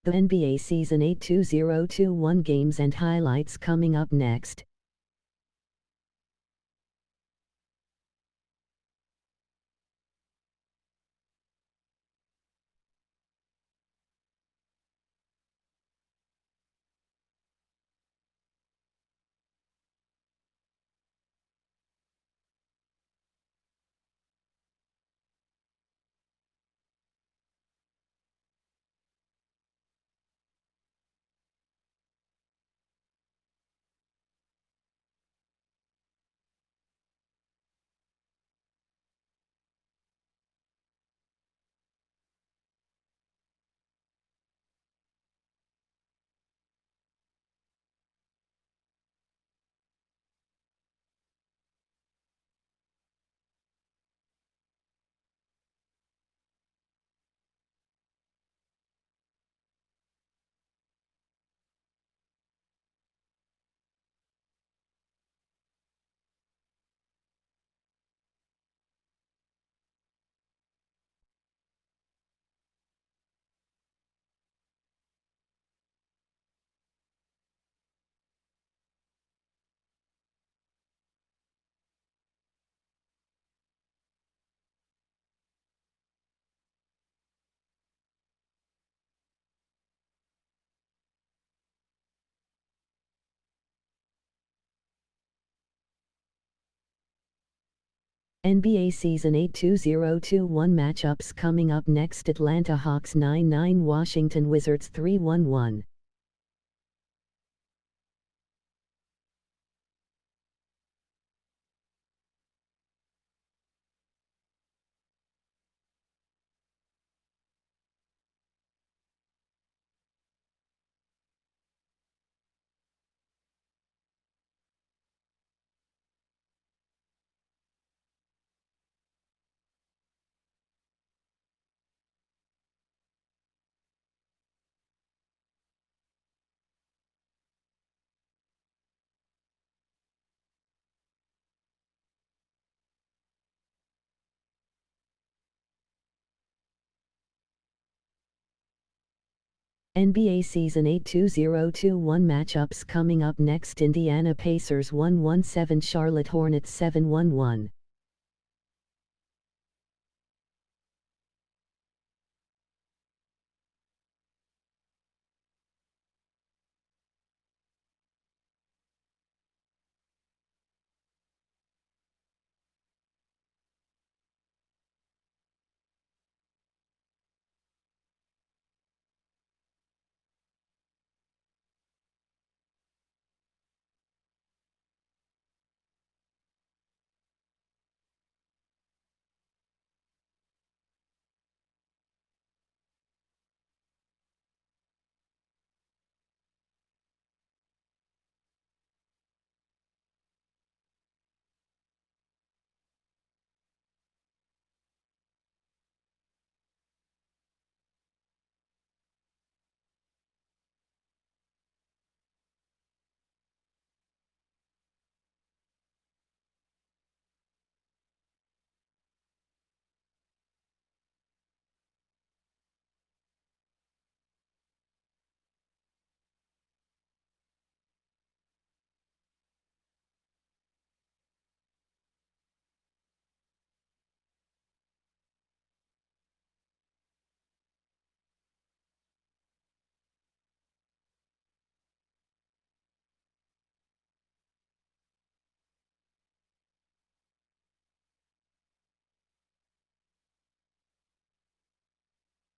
The NBA Season 8 2021 games and highlights coming up next. NBA Season 8 2021 matchups coming up next. Atlanta Hawks 9-9, Washington Wizards 3-1-1. NBA Season 8 2021 matchups coming up next. Indiana Pacers 1-1-7, Charlotte Hornets 7-1-1.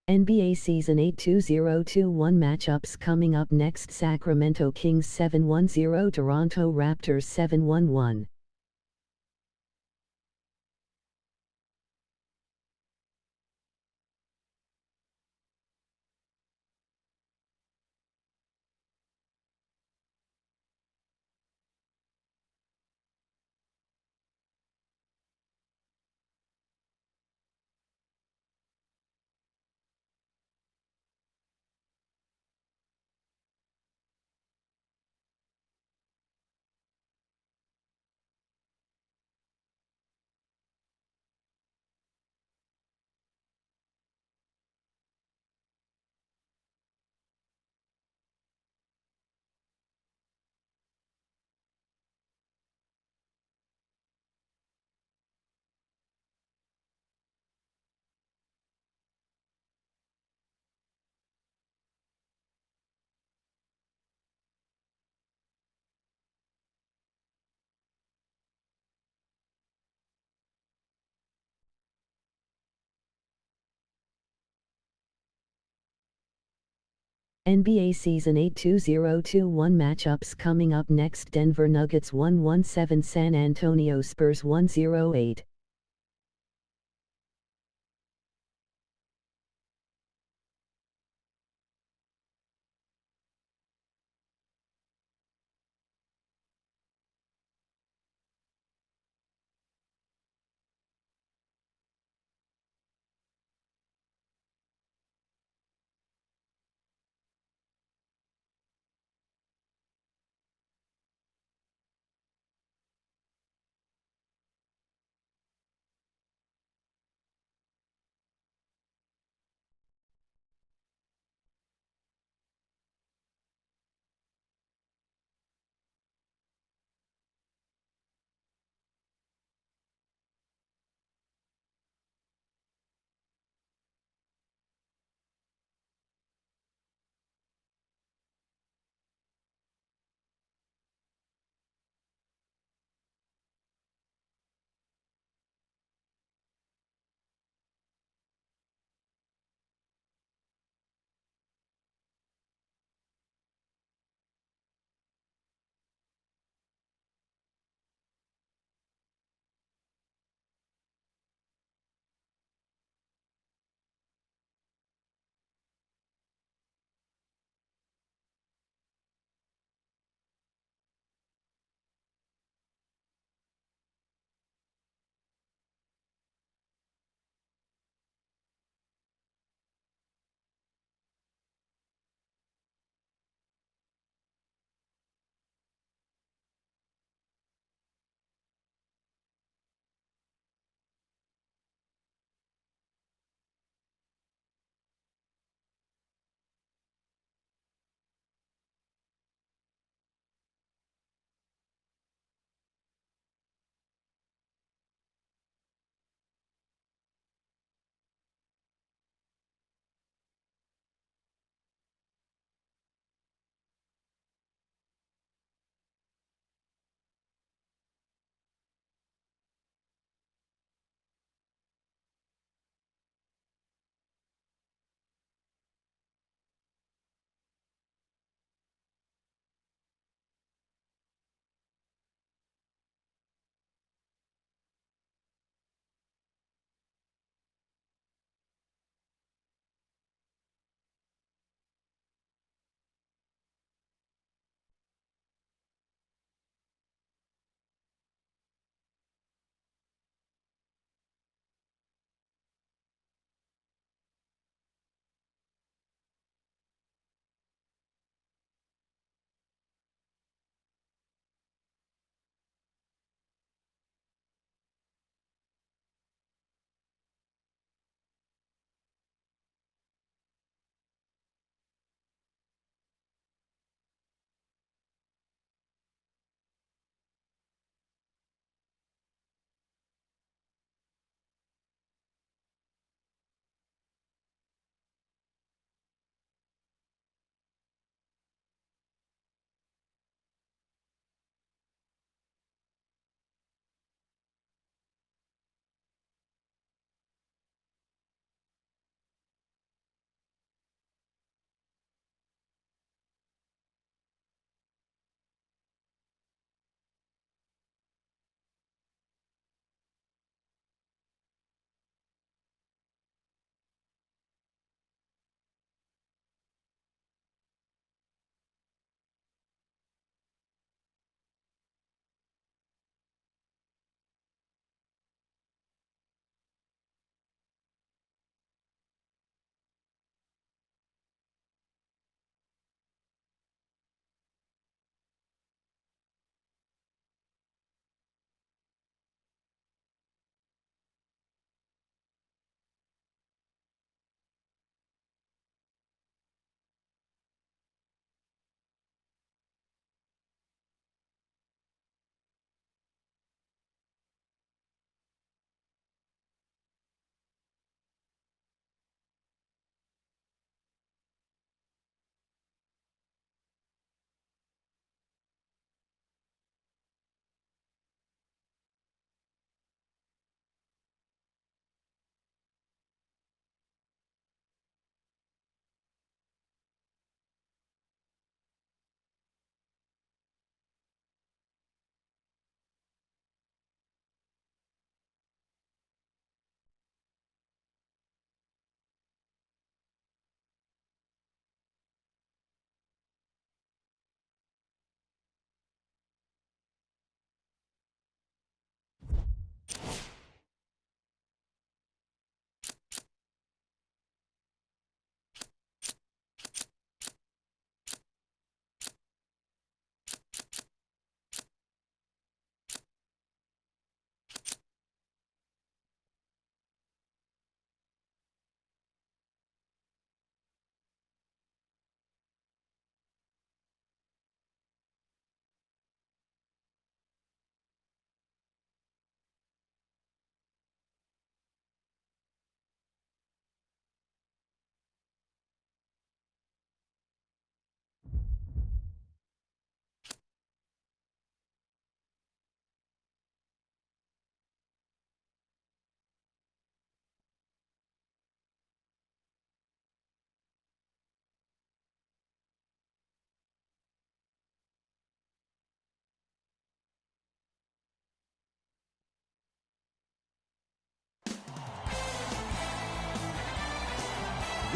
NBA Season 8 2021 matchups coming up next. Sacramento Kings 7-1-0, Toronto Raptors 7-1-1. NBA Season 8 2021 matchups coming up next. Denver Nuggets 117, San Antonio Spurs 108.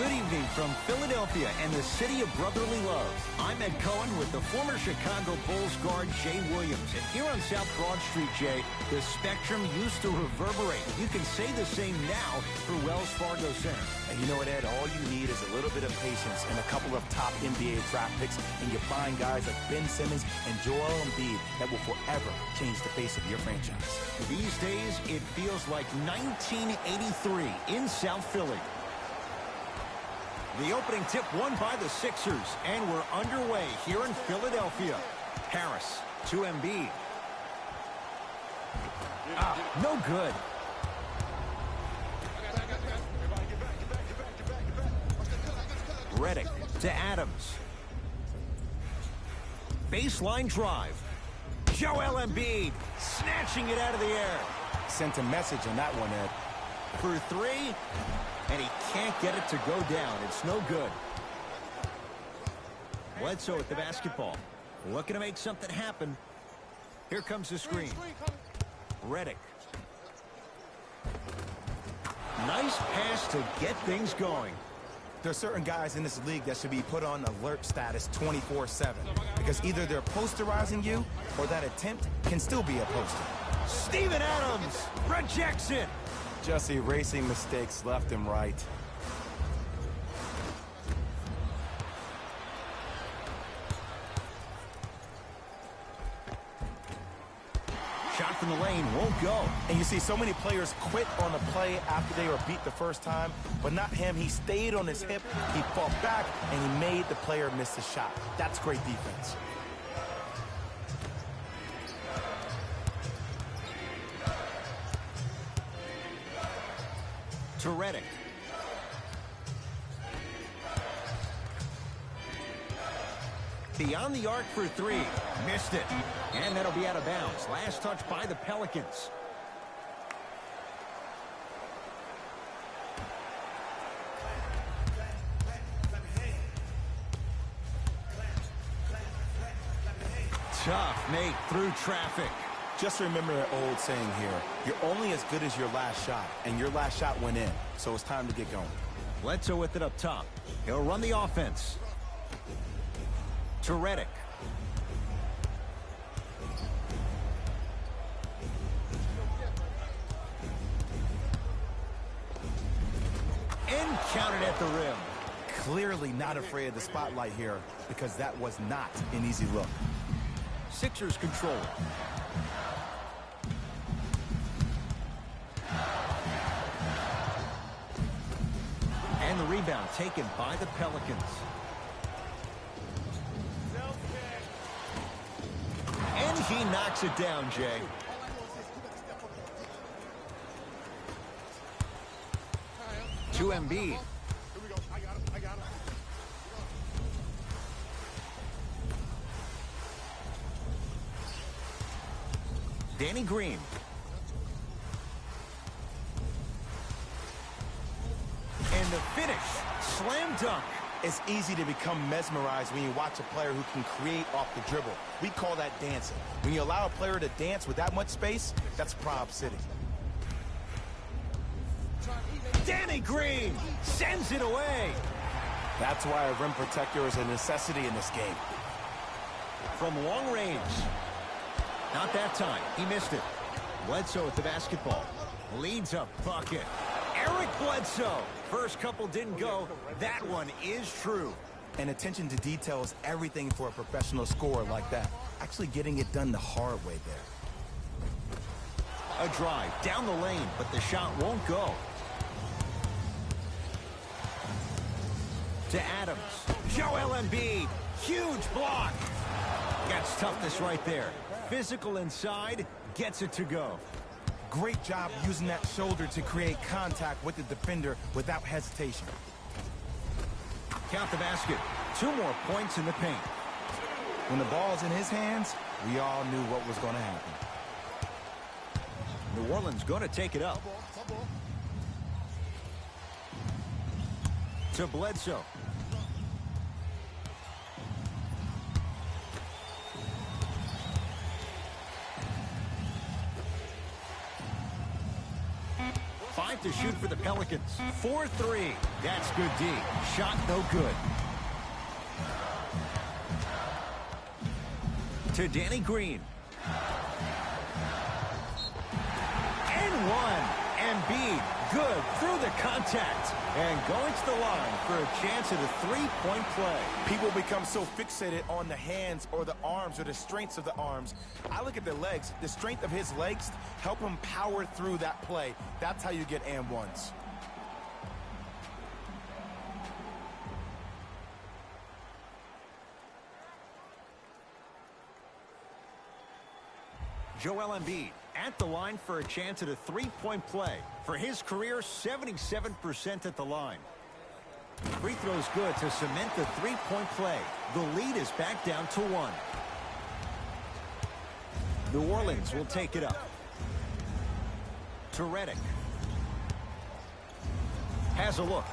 Good evening from Philadelphia and the city of brotherly love. I'm Ed Cohen with the former Chicago Bulls guard Jay Williams. And here on South Broad Street, Jay, the spectrum used to reverberate. You can say the same now for Wells Fargo Center. And you know what, Ed? All you need is a little bit of patience and a couple of top NBA draft picks, and you find guys like Ben Simmons and Joel Embiid that will forever change the face of your franchise. These days, it feels like 1983 in South Philly. The opening tip won by the Sixers, and we're underway here in Philadelphia. Harris to Embiid. No good. Redick to Adams. Baseline drive. Joel Embiid snatching it out of the air. Sent a message on that one, Ed. For three, and he can't get it to go down. It's no good. Bledsoe with the basketball. Looking to make something happen. Here comes the screen. Redick. Nice pass to get things going. There are certain guys in this league that should be put on alert status 24/7 because either they're posterizing you or that attempt can still be a poster. Steven Adams rejects it. Just erasing mistakes left and right. Shot from the lane won't go. And you see so many players quit on a play after they were beat the first time, but not him. He stayed on his hip, he fought back, and he made the player miss the shot. That's great defense. To Redick. Beyond the arc for three. Missed it. And that'll be out of bounds. Last touch by the Pelicans. Tough make through traffic. Just remember that old saying here, you're only as good as your last shot, and your last shot went in, so it's time to get going. Bledsoe with it up top. He'll run the offense. To Redick. And counted at the rim. Clearly not afraid of the spotlight here because that was not an easy look. Sixers control. And the rebound taken by the Pelicans. And he knocks it down, Jay. To Embiid. Danny Green. And the finish. Slam dunk. It's easy to become mesmerized when you watch a player who can create off the dribble. We call that dancing. When you allow a player to dance with that much space, that's Prob City. Danny Green sends it away. That's why a rim protector is a necessity in this game. From long range. Not that time. He missed it. Bledsoe with the basketball. Leads a bucket. Eric Bledsoe. First couple didn't go. That one is true. And attention to detail is everything for a professional scorer like that. Actually getting it done the hard way there. A drive down the lane, but the shot won't go. To Adams. Joel Embiid. Huge block. That's toughness right there. Physical inside. Gets it to go. Great job using that shoulder to create contact with the defender without hesitation. Count the basket. 2 more points in the paint. When the ball's in his hands, we all knew what was going to happen. New Orleans going to take it up. To Bledsoe. 5 to shoot for the Pelicans. 4-3. That's good D. Shot no good. To Danny Green. And one. Embiid, good through the contact. And going to the line for a chance at a three-point play. People become so fixated on the hands or the arms or the strengths of the arms. I look at the legs. The strength of his legs help him power through that play. That's how you get and ones. Joel Embiid at the line for a chance at a three-point play. For his career, 77% at the line. Free throw's good to cement the three-point play. The lead is back down to 1. New Orleans will take it up. To Redick. Has a look.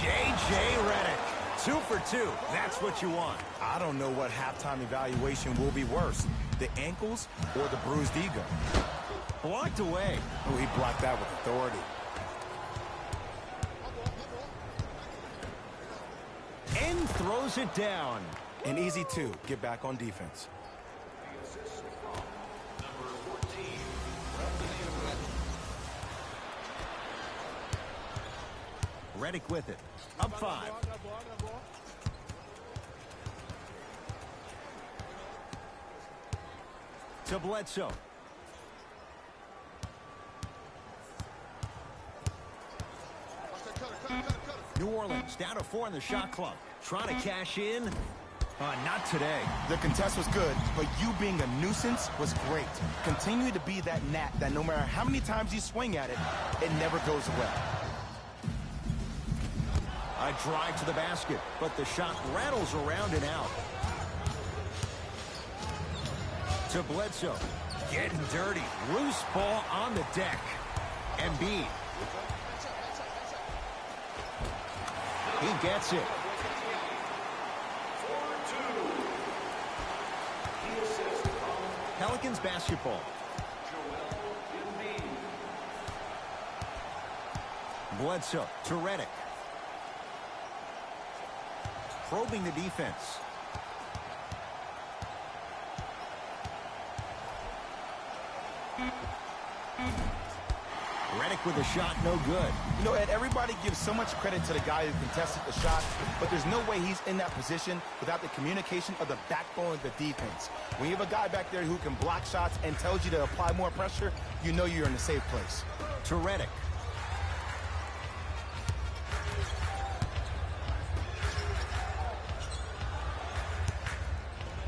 J.J. Redick. 2 for 2. That's what you want. I don't know what halftime evaluation will be worse, the ankles or the bruised ego. Blocked away. Oh, he blocked that with authority. And throws it down. An easy 2. Get back on defense. Redick with it. Up 5. To Bledsoe. New Orleans down to 4 in the shot clock. Trying to cash in. Not today. The contest was good, but you being a nuisance was great. Continue to be that gnat that no matter how many times you swing at it, it never goes away. A drive to the basket, but the shot rattles around and out. To Bledsoe. Getting dirty. Loose ball on the deck. Embiid. He gets it. Pelicans basketball. Bledsoe to Redick. Probing the defense. Redick with a shot, no good. You know, Ed, everybody gives so much credit to the guy who contested the shot, but there's no way he's in that position without the communication of the backbone of the defense. When you have a guy back there who can block shots and tells you to apply more pressure, you know you're in a safe place. To Redick.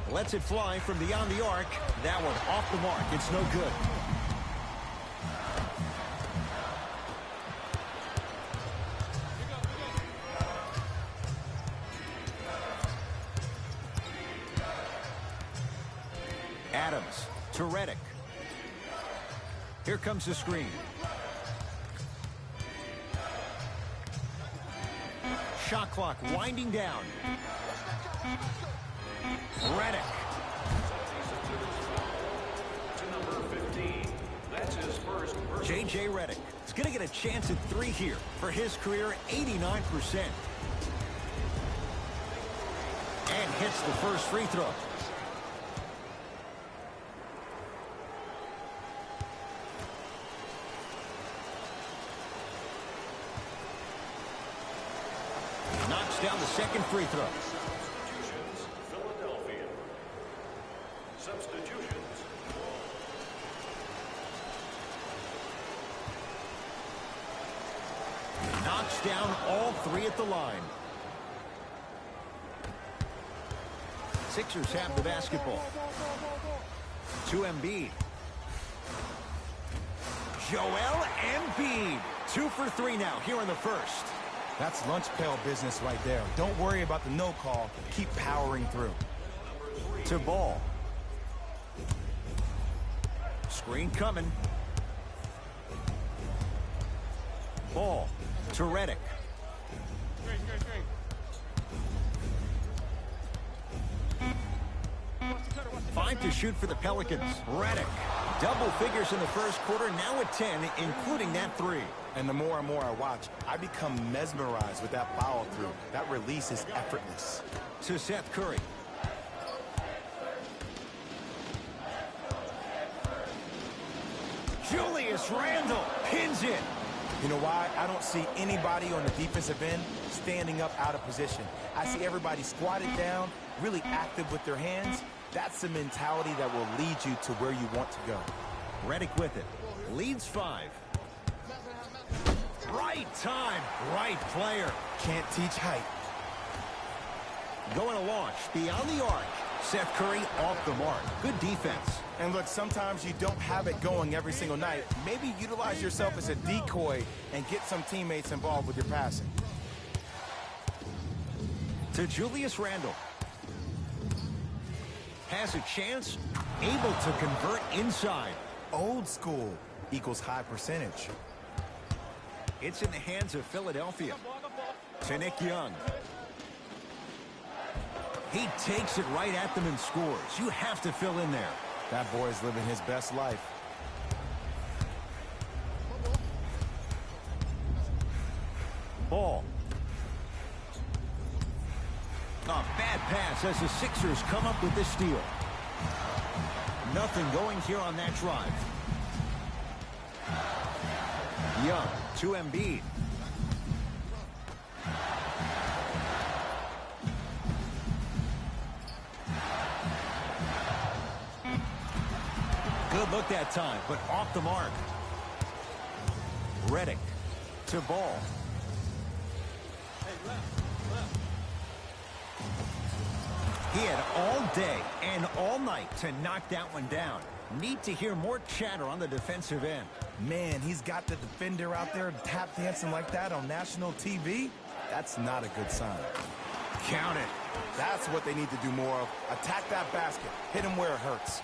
Lets it fly from beyond the arc. That one off the mark. It's no good. Adams to Redick. Here comes the screen. Shot clock winding down. Redick. J.J. Redick is going to get a chance at 3 here. For his career, 89%. And hits the first free throw. Knocks down the second free throw. Knocks down all 3 at the line. Sixers have the basketball. To Embiid. Joel Embiid. 2 for 3 now here in the first. That's lunch pail business right there. Don't worry about the no call. Keep powering through. To Ball. Screen coming. Ball to Redick. 5 to shoot for the Pelicans. Redick. Double figures in the first quarter, now at 10, including that 3. And the more and more I watch, I become mesmerized with that follow-through. That release is effortless. To Seth Curry. Julius Randle pins it. You know why? I don't see anybody on the defensive end standing up out of position. I see everybody squatted down, really active with their hands. That's the mentality that will lead you to where you want to go. Redick with it. Leads 5. Right time, right player. Can't teach height. Going to launch beyond the arc. Seth Curry off the mark. Good defense. And look, sometimes you don't have it going every single night. Maybe utilize yourself as a decoy and get some teammates involved with your passing. To Julius Randle. Has a chance, able to convert inside. Old school equals high percentage. It's in the hands of Philadelphia. To Nick Young. He takes it right at them and scores. You have to fill in there. That boy's living his best life. Ball. A bad pass as the Sixers come up with this steal. Nothing going here on that drive. Young to Embiid. Good look that time, but off the mark. Redick to Ball. He had all day and all night to knock that one down. Need to hear more chatter on the defensive end. Man, he's got the defender out there tap dancing like that on national TV. That's not a good sign. Count it. That's what they need to do more of. Attack that basket. Hit him where it hurts.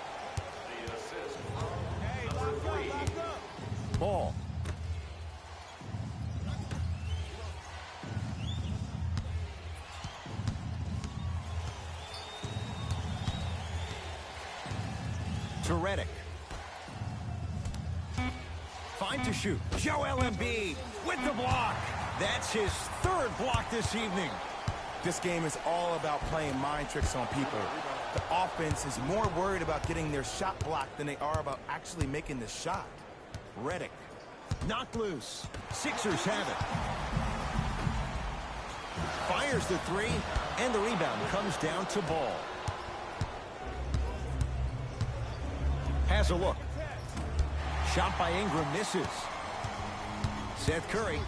Ball. To Redick. Fine to shoot. Joel Embiid with the block. That's his 3rd block this evening. This game is all about playing mind tricks on people. The offense is more worried about getting their shot blocked than they are about actually making the shot. Redick. Knocked loose. Sixers have it. Fires the 3, and the rebound comes down to Ball. Has a look. Shot by Ingram misses. Seth Curry.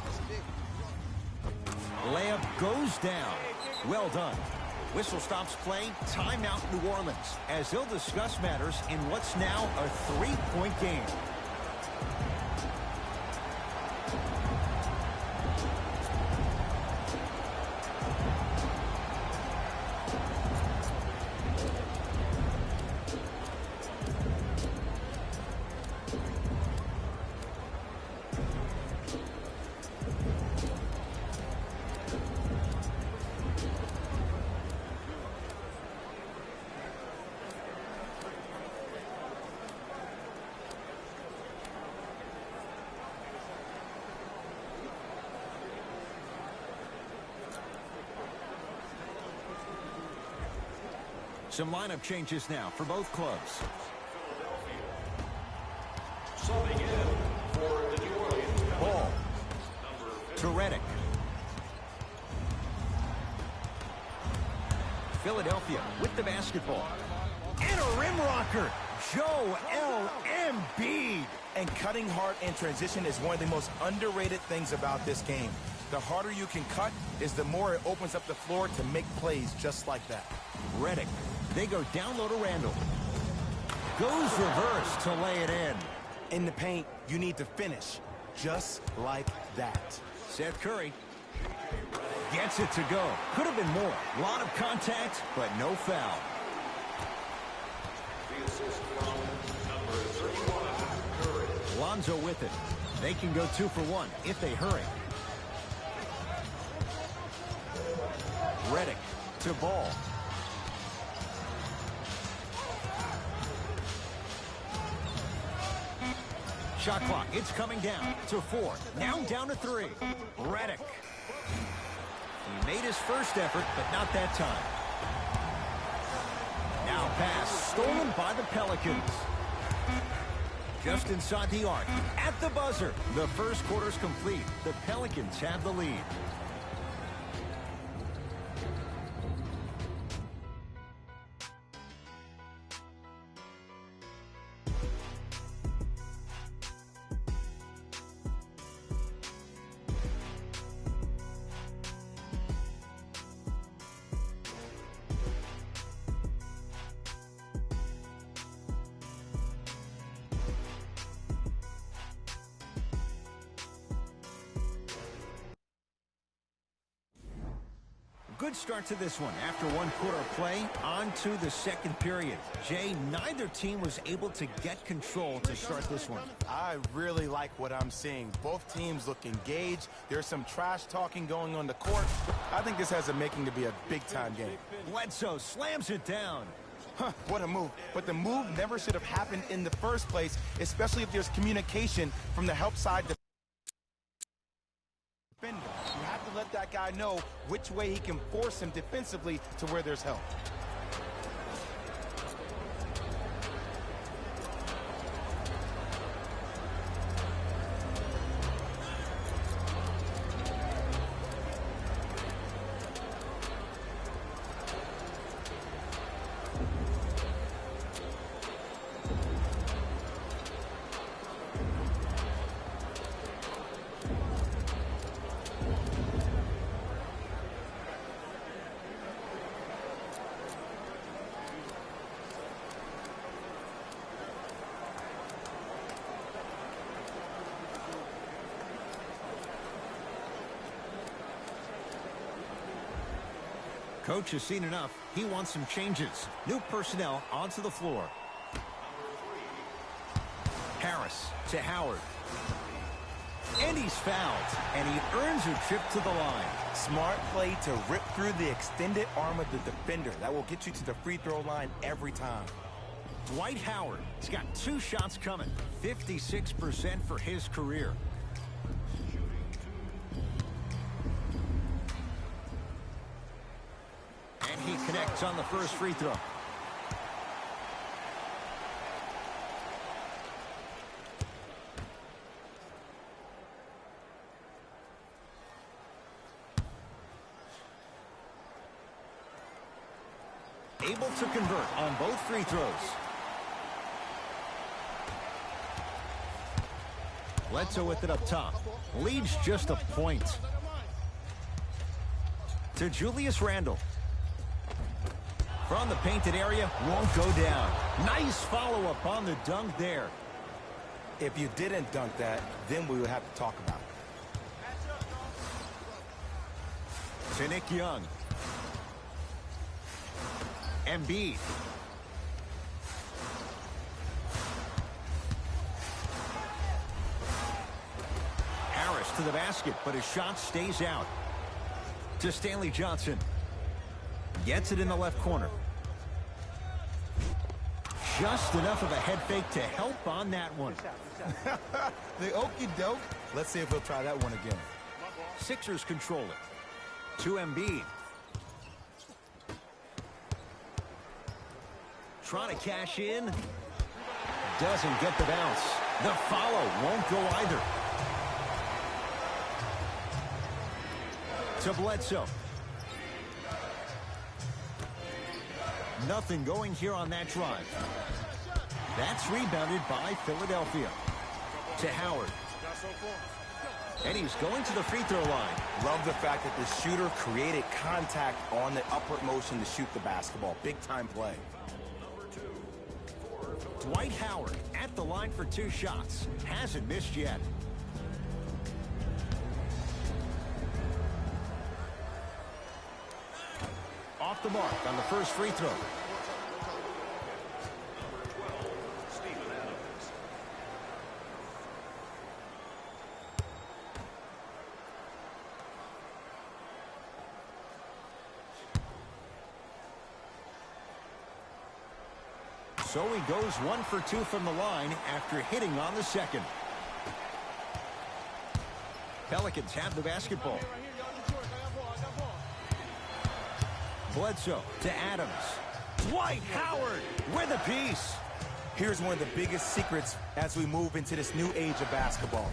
Layup goes down. Well done. Whistle stops play. Timeout New Orleans as they'll discuss matters in what's now a 3-point game. Some lineup changes now for both clubs. Subbing in for the New Orleans Pelicans. Ball. To Redick. Philadelphia with the basketball. And a rim rocker. Joel Embiid. And cutting hard in transition is one of the most underrated things about this game. The harder you can cut is the more it opens up the floor to make plays just like that. Redick. They go down low to Randle. Goes reverse to lay it in. In the paint, you need to finish just like that. Seth Curry gets it to go. Could have been more. A lot of contact, but no foul. The assist from number 31, Curry. Lonzo with it. They can go 2 for 1 if they hurry. Redick to Ball. Shot clock, it's coming down to 4. Now down to 3. Redick. He made his first effort, but not that time. Now pass, stolen by the Pelicans. Just inside the arc, at the buzzer. The first quarter's complete. The Pelicans have the lead. Good start to this one. After one quarter of play, on to the second period. Jay, neither team was able to get control to start this one. I really like what I'm seeing. Both teams look engaged. There's some trash talking going on the court. I think this has a making to be a big-time game. Bledsoe slams it down. What a move. But the move never should have happened in the first place, especially if there's communication from the help side defender. You have to let that guy know which way he can force him defensively to where there's help. Coach has seen enough. He wants some changes. New personnel onto the floor. Harris to Howard. And he's fouled. And he earns a trip to the line. Smart play to rip through the extended arm of the defender. That will get you to the free throw line every time. Dwight Howard. He's got 2 shots coming. 56% for his career. He connects on the first free throw. Able to convert on both free throws. Bledsoe with it up top. Leads just a point. To Julius Randle. From the painted area, won't go down. Nice follow-up on the dunk there. If you didn't dunk that, then we would have to talk about it. To Nick Young. Embiid. Harris to the basket, but his shot stays out. To Stanley Johnson. Gets it in the left corner. Just enough of a head fake to help on that one. The okie doke. Let's see if he'll try that one again. Sixers control it. To Embiid. Trying to cash in. Doesn't get the bounce. The follow won't go either. To Bledsoe. Nothing going here on that drive. That's rebounded by Philadelphia. To Howard. And he's going to the free throw line. Love the fact that the shooter created contact on the upward motion to shoot the basketball. Big time play. Dwight Howard at the line for 2 shots. Hasn't missed yet. Off the mark on the first free throw. So he goes 1 for 2 from the line after hitting on the second. Pelicans have the basketball. Bledsoe to Adams. Dwight Howard with a piece. Here's one of the biggest secrets as we move into this new age of basketball,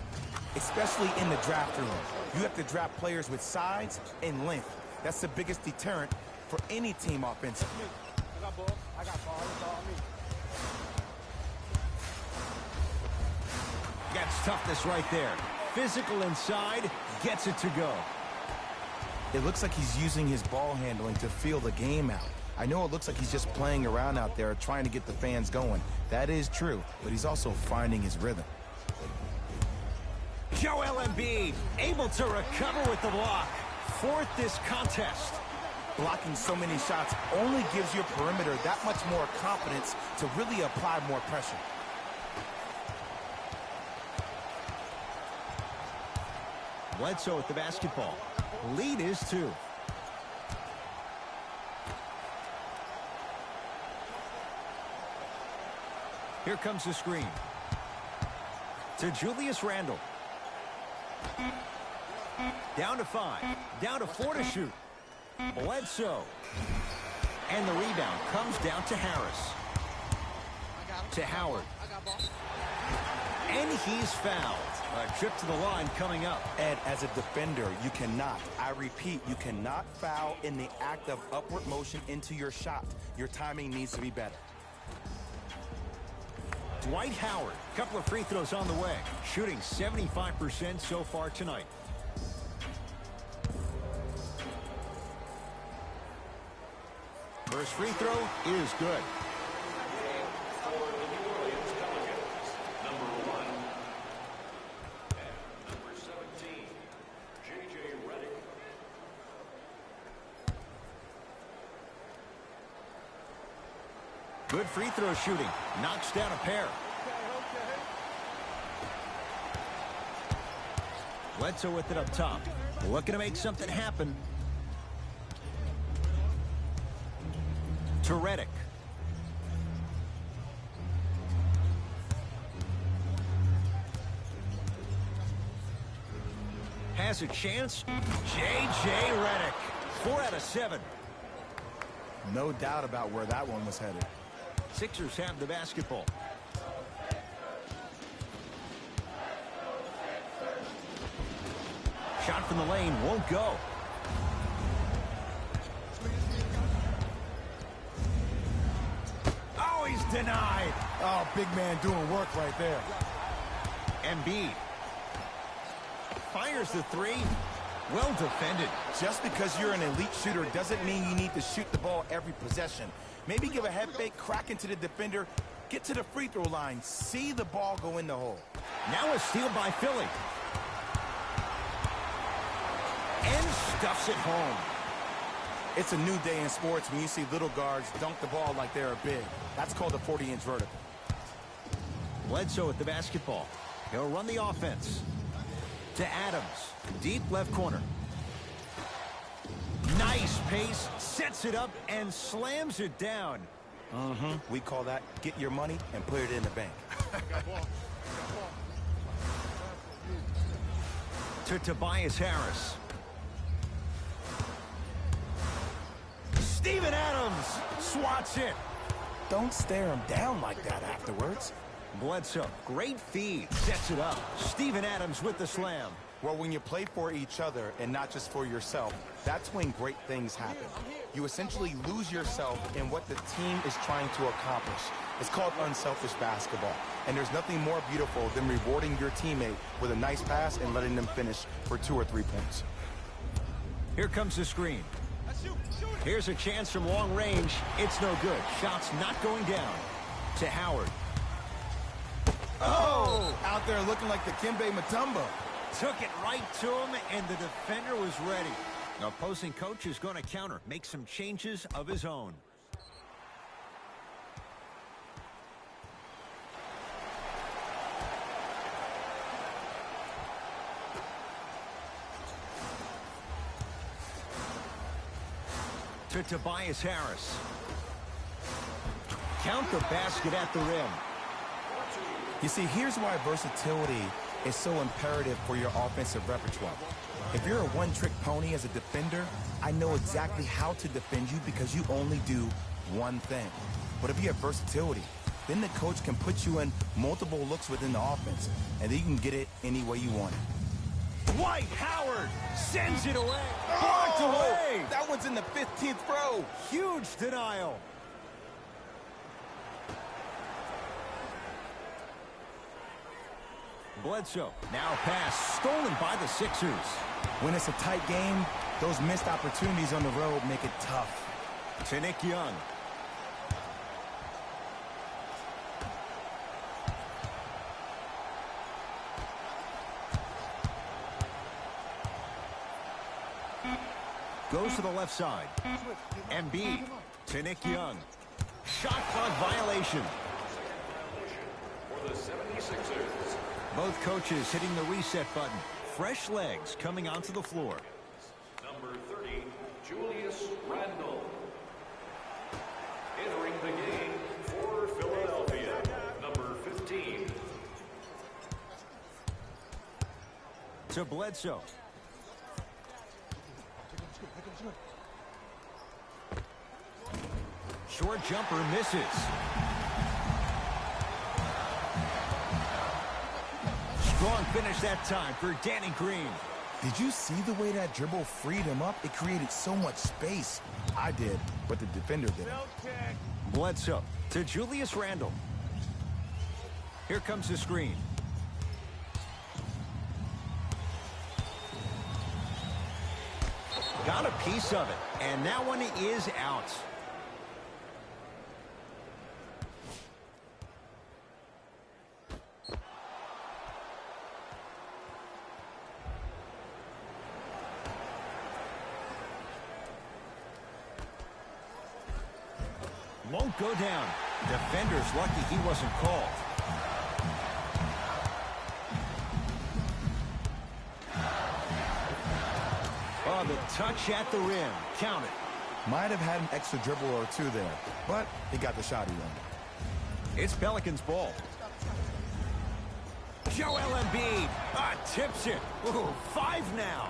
especially in the draft room. You have to draft players with size and length. That's the biggest deterrent for any team offensively. Gets toughness right there. Physical inside, gets it to go. It looks like he's using his ball handling to feel the game out. I know it looks like he's just playing around out there trying to get the fans going. That is true, but he's also finding his rhythm. Joel Embiid able to recover with the block. Fourth this contest. Blocking so many shots only gives your perimeter that much more confidence to really apply more pressure. Bledsoe with the basketball. Lead is 2. Here comes the screen. To Julius Randle. Down to 5. Down to 4 to shoot. Bledsoe. And the rebound comes down to Harris. To Howard. And he's fouled. A trip to the line coming up. Ed, as a defender, you cannot, I repeat, you cannot foul in the act of upward motion into your shot. Your timing needs to be better. Dwight Howard, couple of free throws on the way. Shooting 75% so far tonight. First free throw is good. For the New Orleans Pelicans, number 1 and number 17, J.J. Redick. Good free throw shooting. Knocks down a pair. Bledsoe with it up top. Looking to make something happen. To Redick. Has a chance. J.J. Redick. 4 out of 7. No doubt about where that one was headed. Sixers have the basketball. Shot from the lane won't go. Oh, he's denied. Oh, big man doing work right there. Embiid fires the 3. Well defended. Just because you're an elite shooter doesn't mean you need to shoot the ball every possession. Maybe give a head fake, crack into the defender, get to the free throw line, see the ball go in the hole. Now a steal by Philly. And stuffs it home. It's a new day in sports when you see little guards dunk the ball like they're big. That's called a 40-inch vertical. Bledsoe with the basketball. He'll run the offense. To Adams. Deep left corner. Nice pace. Sets it up and slams it down. We call that get your money and put it in the bank. To Tobias Harris. Steven Adams swats it. Don't stare him down like that afterwards. Bledsoe, great feed, sets it up. Steven Adams with the slam. Well, when you play for each other and not just for yourself, that's when great things happen. You essentially lose yourself in what the team is trying to accomplish. It's called unselfish basketball. And there's nothing more beautiful than rewarding your teammate with a nice pass and letting them finish for 2 or 3 points. Here comes the screen. Here's a chance from long range. It's no good. Shots not going down. To Howard. Oh! Out there looking like the Kimbe Mutombo. Took it right to him, and the defender was ready. The opposing coach is going to counter, make some changes of his own. To Tobias Harris. Count the basket at the rim. You see, here's why versatility is so imperative for your offensive repertoire. If you're a one-trick pony as a defender, I know exactly how to defend you because you only do one thing. But if you have versatility, then the coach can put you in multiple looks within the offense, and then you can get it any way you want it. Dwight Howard sends it away. Blocked away. That one's in the 15th row. Huge denial. Bledsoe, now pass stolen by the Sixers. When it's a tight game, those missed opportunities on the road make it tough. To Nick Young. Goes to the left side. Embiid to Nick Young. Shot clock violation. For the 76ers. Both coaches hitting the reset button. Fresh legs coming onto the floor. Number 30, Julius Randle. Entering the game for Philadelphia, number 15. To Bledsoe. Short jumper misses. Strong finish that time for Danny Green. Did you see the way that dribble freed him up? It created so much space. I did, but the defender didn't. Bledsoe to Julius Randle. Here comes the screen. Got a piece of it, and that one is out. Won't go down. Defender's lucky he wasn't called. Oh, the touch at the rim. Count it. Might have had an extra dribble or two there, but he got the shot he wanted. It's Pelicans ball. Joel Embiid tips it. Ooh, 5 now.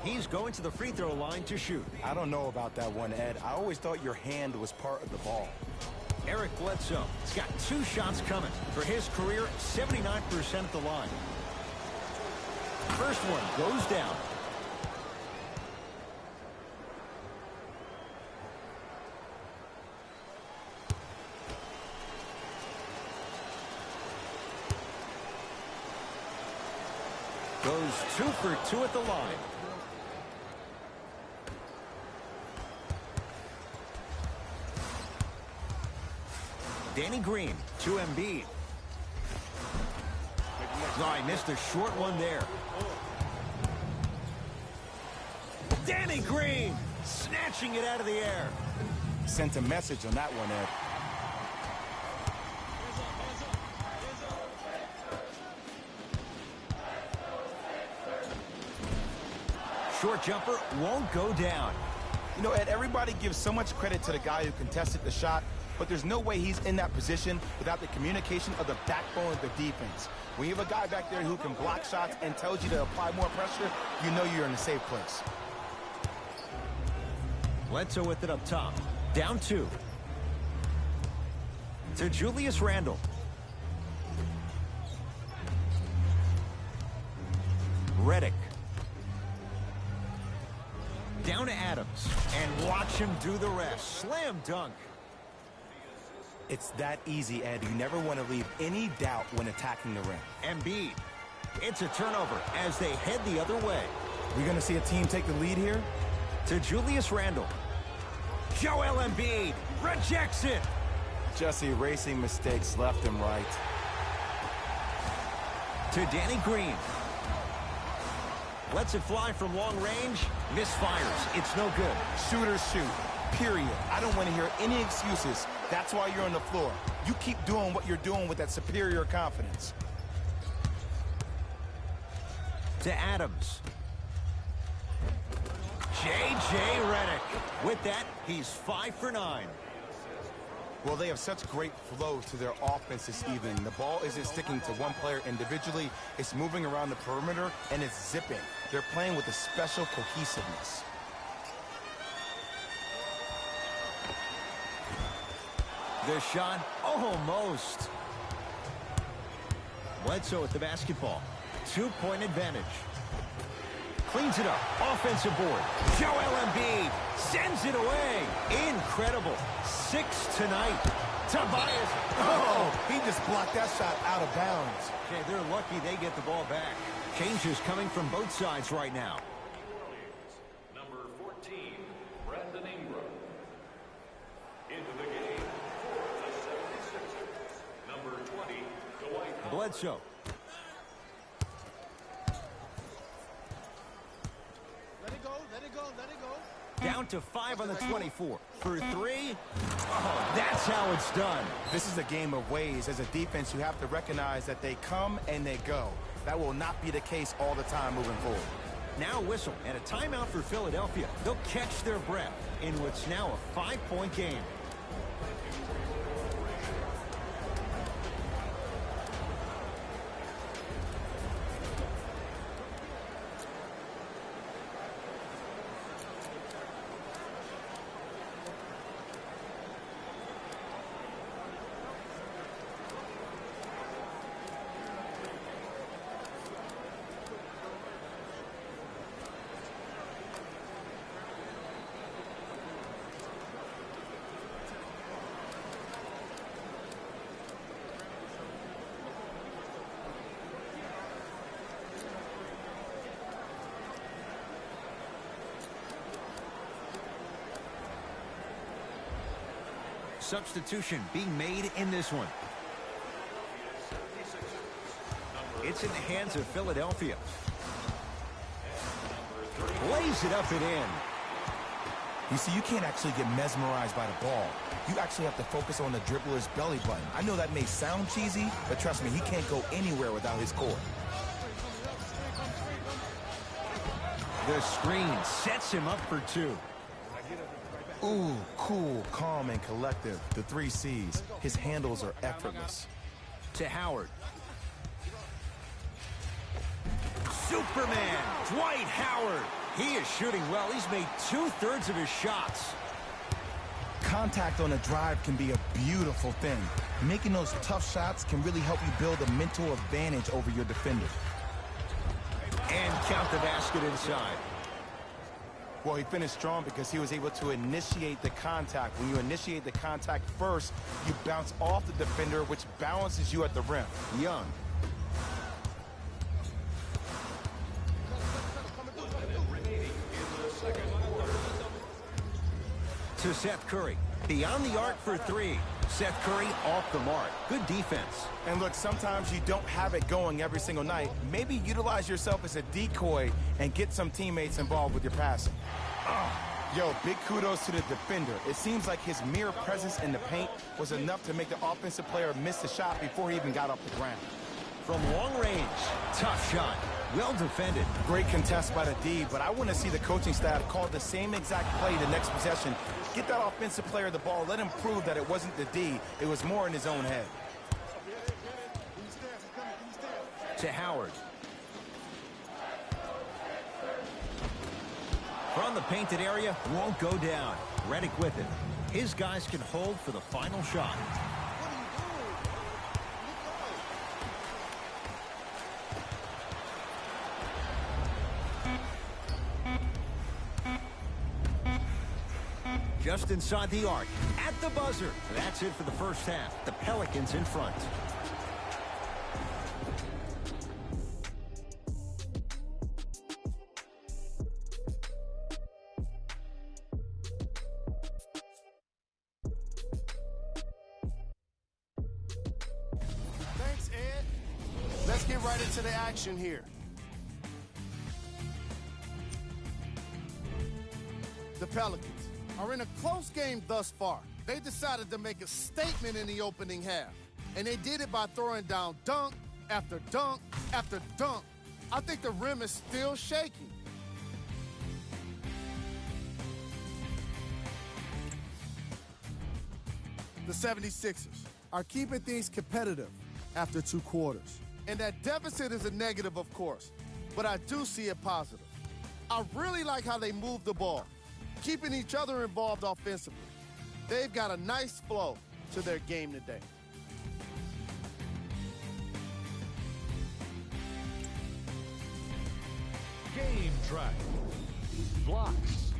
He's going to the free throw line to shoot. I don't know about that one, Ed. I always thought your hand was part of the ball. Eric Bledsoe has got 2 shots coming. For his career, 79% at the line. First one goes down. Goes 2 for 2 at the line. Danny Green to Embiid. Oh, he missed a short one there. Danny Green snatching it out of the air. Sent a message on that one, Ed. Short jumper won't go down. You know, Ed, everybody gives so much credit to the guy who contested the shot, but there's no way he's in that position without the communication of the backbone of the defense. When you have a guy back there who can block shots and tells you to apply more pressure, you know you're in a safe place. Bledsoe with it up top. Down 2. To Julius Randle. Redick. Down to Adams. And watch him do the rest. Slam dunk. It's that easy, Ed. You never want to leave any doubt when attacking the rim. Embiid. It's a turnover as they head the other way. We're going to see a team take the lead here. To Julius Randle. Joel Embiid rejects it. Just erasing mistakes left and right. To Danny Green. Lets it fly from long range. Misfires. It's no good. Shooters shoot. Period. I don't want to hear any excuses. That's why you're on the floor. You keep doing what you're doing with that superior confidence. To Adams. J.J. Redick. With that, he's 5 for 9. Well, they have such great flow to their offense this evening. The ball isn't sticking to one player individually. It's moving around the perimeter, and it's zipping. They're playing with a special cohesiveness. The shot, almost. Bledsoe with the basketball. 2-point advantage. Cleans it up. Offensive board. Joel Embiid sends it away. Incredible. 6 tonight. Tobias. Oh, he just blocked that shot out of bounds. Okay, they're lucky they get the ball back. Changes coming from both sides right now. Number 14, Brandon Ingram. Into the game for the 76ers. Number 20, Dwight Howard. Bledsoe. Let it go, let it go, let it go. Down to 5 on the 24. For 3. Oh, that's how it's done. This is a game of ways. As a defense, you have to recognize that they come and they go. That will not be the case all the time moving forward. Now whistle and a timeout for Philadelphia. They'll catch their breath in what's now a 5-point game. Substitution being made in this one. It's in the hands of Philadelphia. Lays it up and in. You see, you can't actually get mesmerized by the ball. You actually have to focus on the dribbler's belly button. I know that may sound cheesy, but trust me, he can't go anywhere without his core. The screen sets him up for 2. Ooh, cool, calm, and collective. The 3 C's. His handles are effortless. To Howard. Superman, Dwight Howard. He is shooting well. He's made 2/3 of his shots. Contact on a drive can be a beautiful thing. Making those tough shots can really help you build a mental advantage over your defender. And count the basket inside. Well, he finished strong because he was able to initiate the contact. When you initiate the contact first, you bounce off the defender, which balances you at the rim. Young. To Seth Curry. Beyond the arc for 3. Seth Curry off the mark. Good defense. And look, sometimes you don't have it going every single night. Maybe utilize yourself as a decoy and get some teammates involved with your passing. Yo, big kudos to the defender. It seems like his mere presence in the paint was enough to make the offensive player miss the shot before he even got off the ground. From long range. Tough shot. Well defended. Great contest by the D, but I want to see the coaching staff call the same exact play the next possession. Get that offensive player the ball. Let him prove that it wasn't the D. It was more in his own head. To Howard. From the painted area, won't go down. Redick with it. His guys can hold for the final shot. Just inside the arc, at the buzzer. That's it for the first half. The Pelicans in front. Thanks, Ed. Let's get right into the action here. The Pelicans are in a close game thus far. They decided to make a statement in the opening half, and they did it by throwing down dunk after dunk after dunk. I think the rim is still shaking. The 76ers are keeping things competitive after 2 quarters. And that deficit is a negative, of course, but I do see it positive. I really like how they move the ball, keeping each other involved offensively. They've got a nice flow to their game today. Game track. Blocks.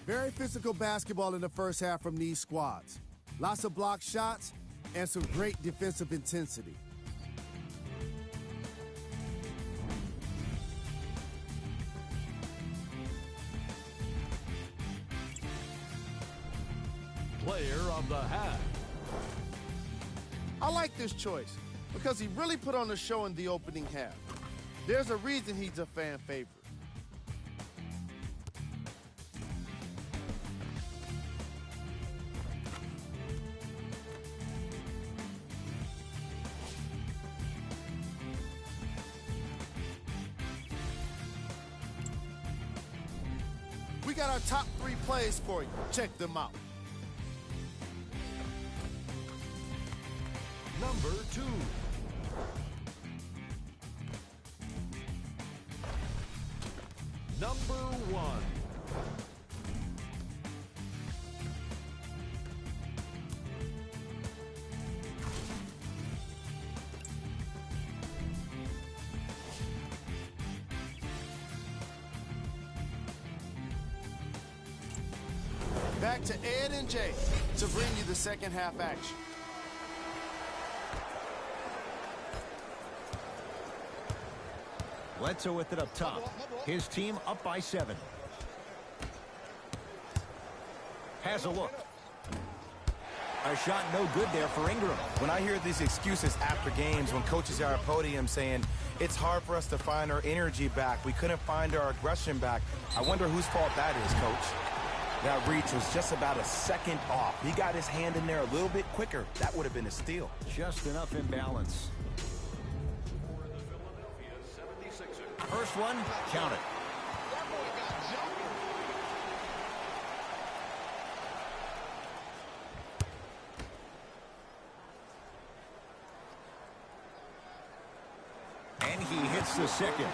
Very physical basketball in the first half from these squads. Lots of block shots and some great defensive intensity. Player of the half. I like this choice because he really put on a show in the opening half. There's a reason he's a fan favorite. We got our top 3 plays for you. Check them out. Number 2. Number 1. Back to Ed and Jay to bring you the second half action. Bledsoe with it up top. His team up by 7. Has a look. A shot no good there for Ingram. When I hear these excuses after games, when coaches are at podium saying, it's hard for us to find our energy back, we couldn't find our aggression back, I wonder whose fault that is, Coach. That reach was just about a second off. He got his hand in there a little bit quicker. That would have been a steal. Just enough imbalance. First one, count it. And he hits the second.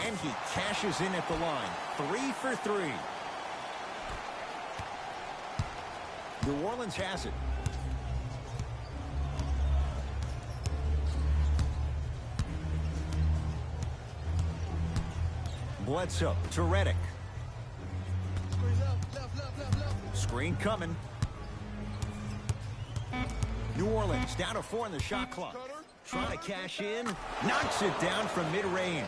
And he cashes in at the line. 3 for 3. New Orleans has it. Bledsoe to Redick. Screen coming. New Orleans down to 4 in the shot clock. Trying to cash in. Knocks it down from mid-range.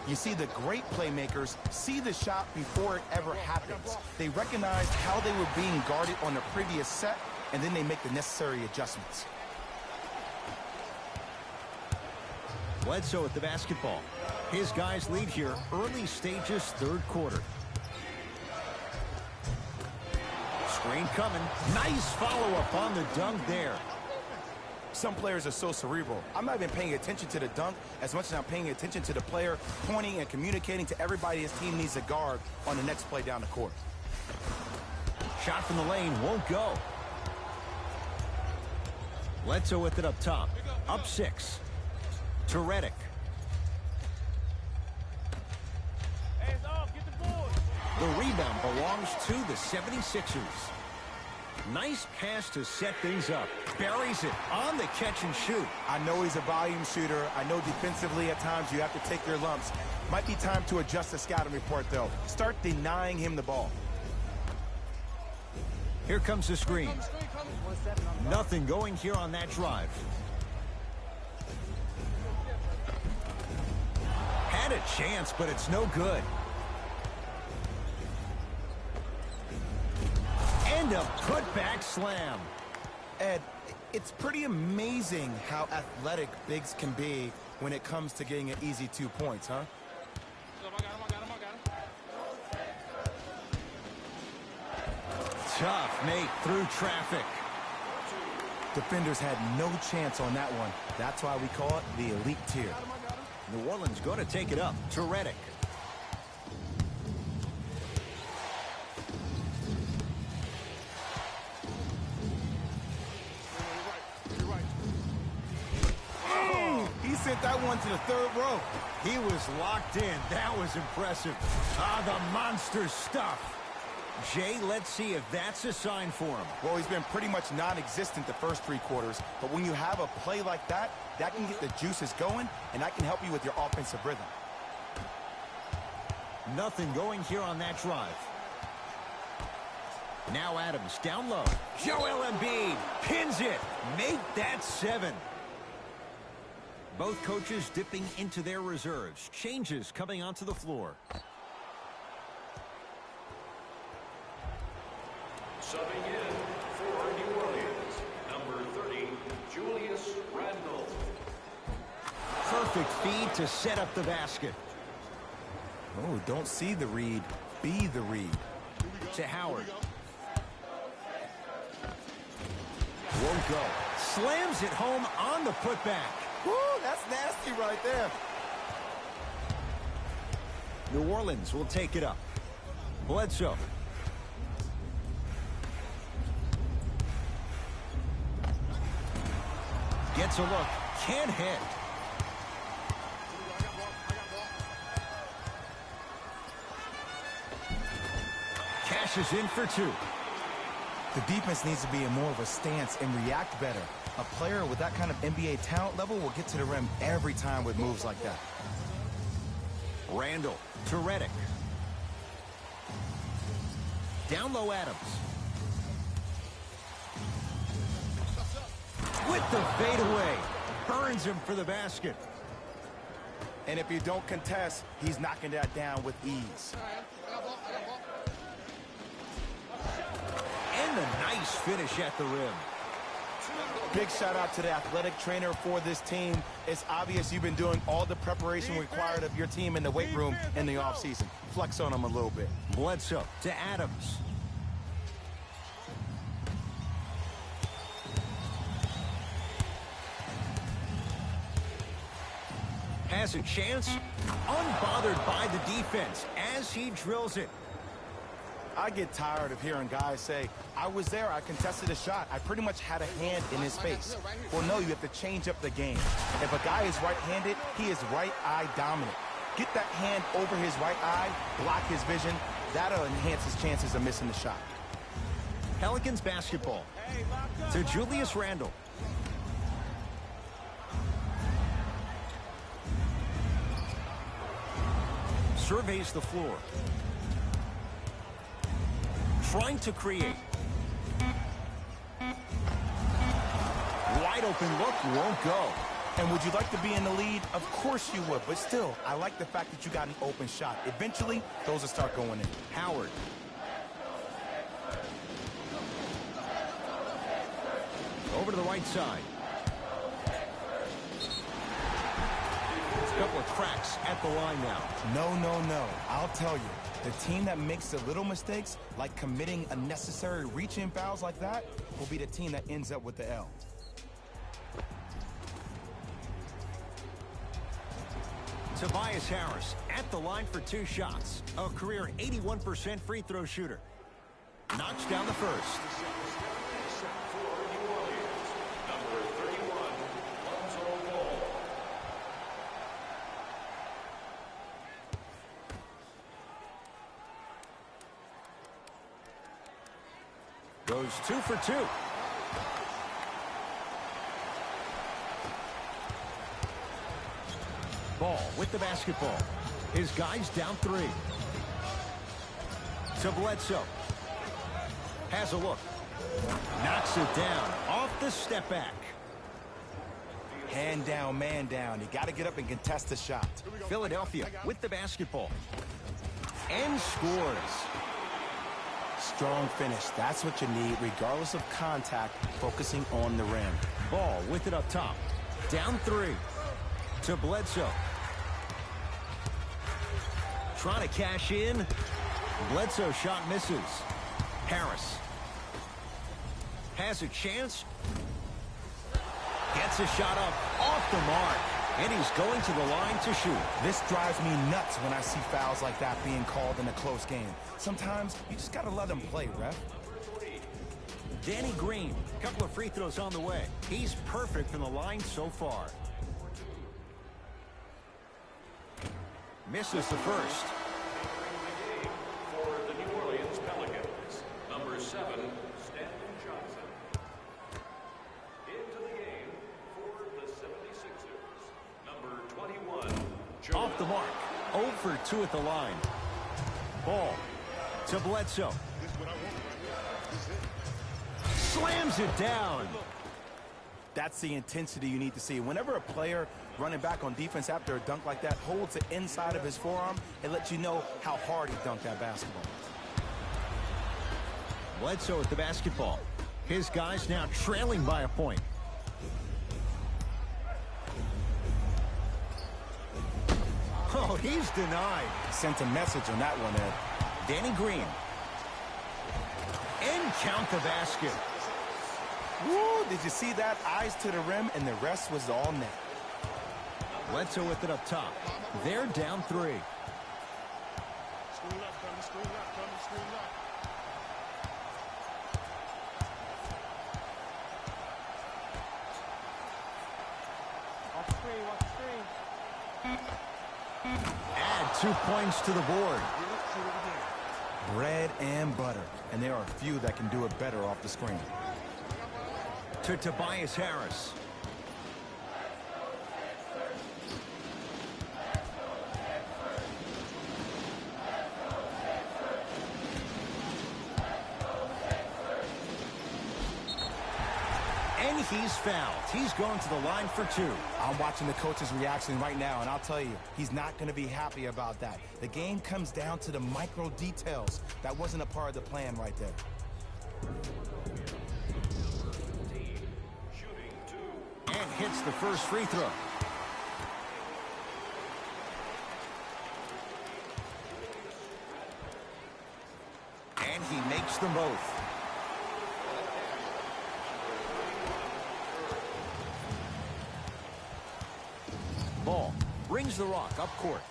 You see, the great playmakers see the shot before it ever happens. They recognize how they were being guarded on the previous set, and then they make the necessary adjustments. Bledsoe with the basketball. His guys lead here early stages, third quarter. Screen coming. Nice follow-up on the dunk there. Some players are so cerebral. I'm not even paying attention to the dunk as much as I'm paying attention to the player pointing and communicating to everybody his team needs a guard on the next play down the court. Shot from the lane won't go. Bledsoe with it up top. Up 6. To Redick. The rebound belongs to the 76ers. Nice pass to set things up. Buries it on the catch and shoot. I know he's a volume shooter. I know defensively at times you have to take your lumps. Might be time to adjust the scouting report, though. Start denying him the ball. Here comes the screen. Nothing going here on that drive. Had a chance, but it's no good. And a putback slam. Ed, it's pretty amazing how athletic bigs can be when it comes to getting an easy 2 points, huh? Tough make through traffic. Defenders had no chance on that one. That's why we call it the elite tier. New Orleans going to take it up to Redick. He sent that one to the third row. He was locked in. That was impressive. The monster stuff. Jay, let's see if that's a sign for him. Well, he's been pretty much non-existent the first 3 quarters, but when you have a play like that, that can get the juices going, and that can help you with your offensive rhythm. Nothing going here on that drive. Now Adams down low. Joel Embiid pins it. Make that 7. Both coaches dipping into their reserves. Changes coming onto the floor. Subbing in for New Orleans, number 30, Julius Randle. Perfect feed to set up the basket. Oh, don't see the read. Be the read. To Howard. Won't go. Slams it home on the putback. Woo, that's nasty right there. New Orleans will take it up. Bledsoe. Gets a look. Can't hit. Cashes in for 2. The defense needs to be in more of a stance and react better. A player with that kind of NBA talent level will get to the rim every time with moves like that. Randle to Redick. Down low Adams. With the fadeaway. Burns him for the basket. And if you don't contest, he's knocking that down with ease. And a nice finish at the rim. Big shout out to the athletic trainer for this team. It's obvious you've been doing all the preparation required of your team in the weight room in the offseason. Flex on them a little bit. Bledsoe to Adams. Has a chance, unbothered by the defense as he drills it. I get tired of hearing guys say, I was there, I contested a shot, I pretty much had a hand in his face. Well, no, you have to change up the game. If a guy is right-handed, he is right eye dominant. Get that hand over his right eye, block his vision. That'll enhance his chances of missing the shot. Pelicans basketball to Julius Randle. Surveys the floor. Trying to create. Wide open look, won't go. And would you like to be in the lead? Of course you would, but still, I like the fact that you got an open shot. Eventually, those will start going in. Howard. Over to the right side. A couple of cracks at the line now. No, no, no. I'll tell you. The team that makes the little mistakes, like committing unnecessary reach-in fouls like that, will be the team that ends up with the L. Tobias Harris at the line for 2 shots. A career 81% free throw shooter. Knocks down the first. Goes 2 for 2. Ball with the basketball. His guys down 3. To Bledsoe. Has a look. Knocks it down off the step back. Hand down, man down. You got to get up and contest the shot. Philadelphia with the basketball. And scores. Strong finish. That's what you need, regardless of contact, focusing on the rim. Ball with it up top. Down 3. To Bledsoe. Trying to cash in. Bledsoe shot misses. Harris has a chance. Gets a shot up off the mark. And he's going to the line to shoot. This drives me nuts when I see fouls like that being called in a close game. Sometimes you just got to let them play, ref. Danny Green, a couple of free throws on the way. He's perfect from the line so far. Misses the first. For the New Orleans Pelicans, number 7, Stanley Johnson. Into the game for the 76ers, number 21, Off the mark. 0 for 2 at the line. Ball to Bledsoe. Slams it down. That's the intensity you need to see. Whenever a player running back on defense after a dunk like that holds the inside of his forearm, it lets you know how hard he dunked that basketball. Bledsoe with the basketball. His guys now trailing by a point. Oh, he's denied. Sent a message on that one, Ed. Danny Green. And count the basket. Woo, did you see that? Eyes to the rim, and the rest was all net. Bledsoe with it up top. They're down 3. Add 2 points to the board. Bread and butter, and there are a few that can do it better off the screen. To Tobias Harris. And he's fouled. He's going to the line for 2. I'm watching the coach's reaction right now, and I'll tell you, he's not going to be happy about that. The game comes down to the micro details. That wasn't a part of the plan right there. And hits the first free throw. And he makes them both. Ball brings the rock up court.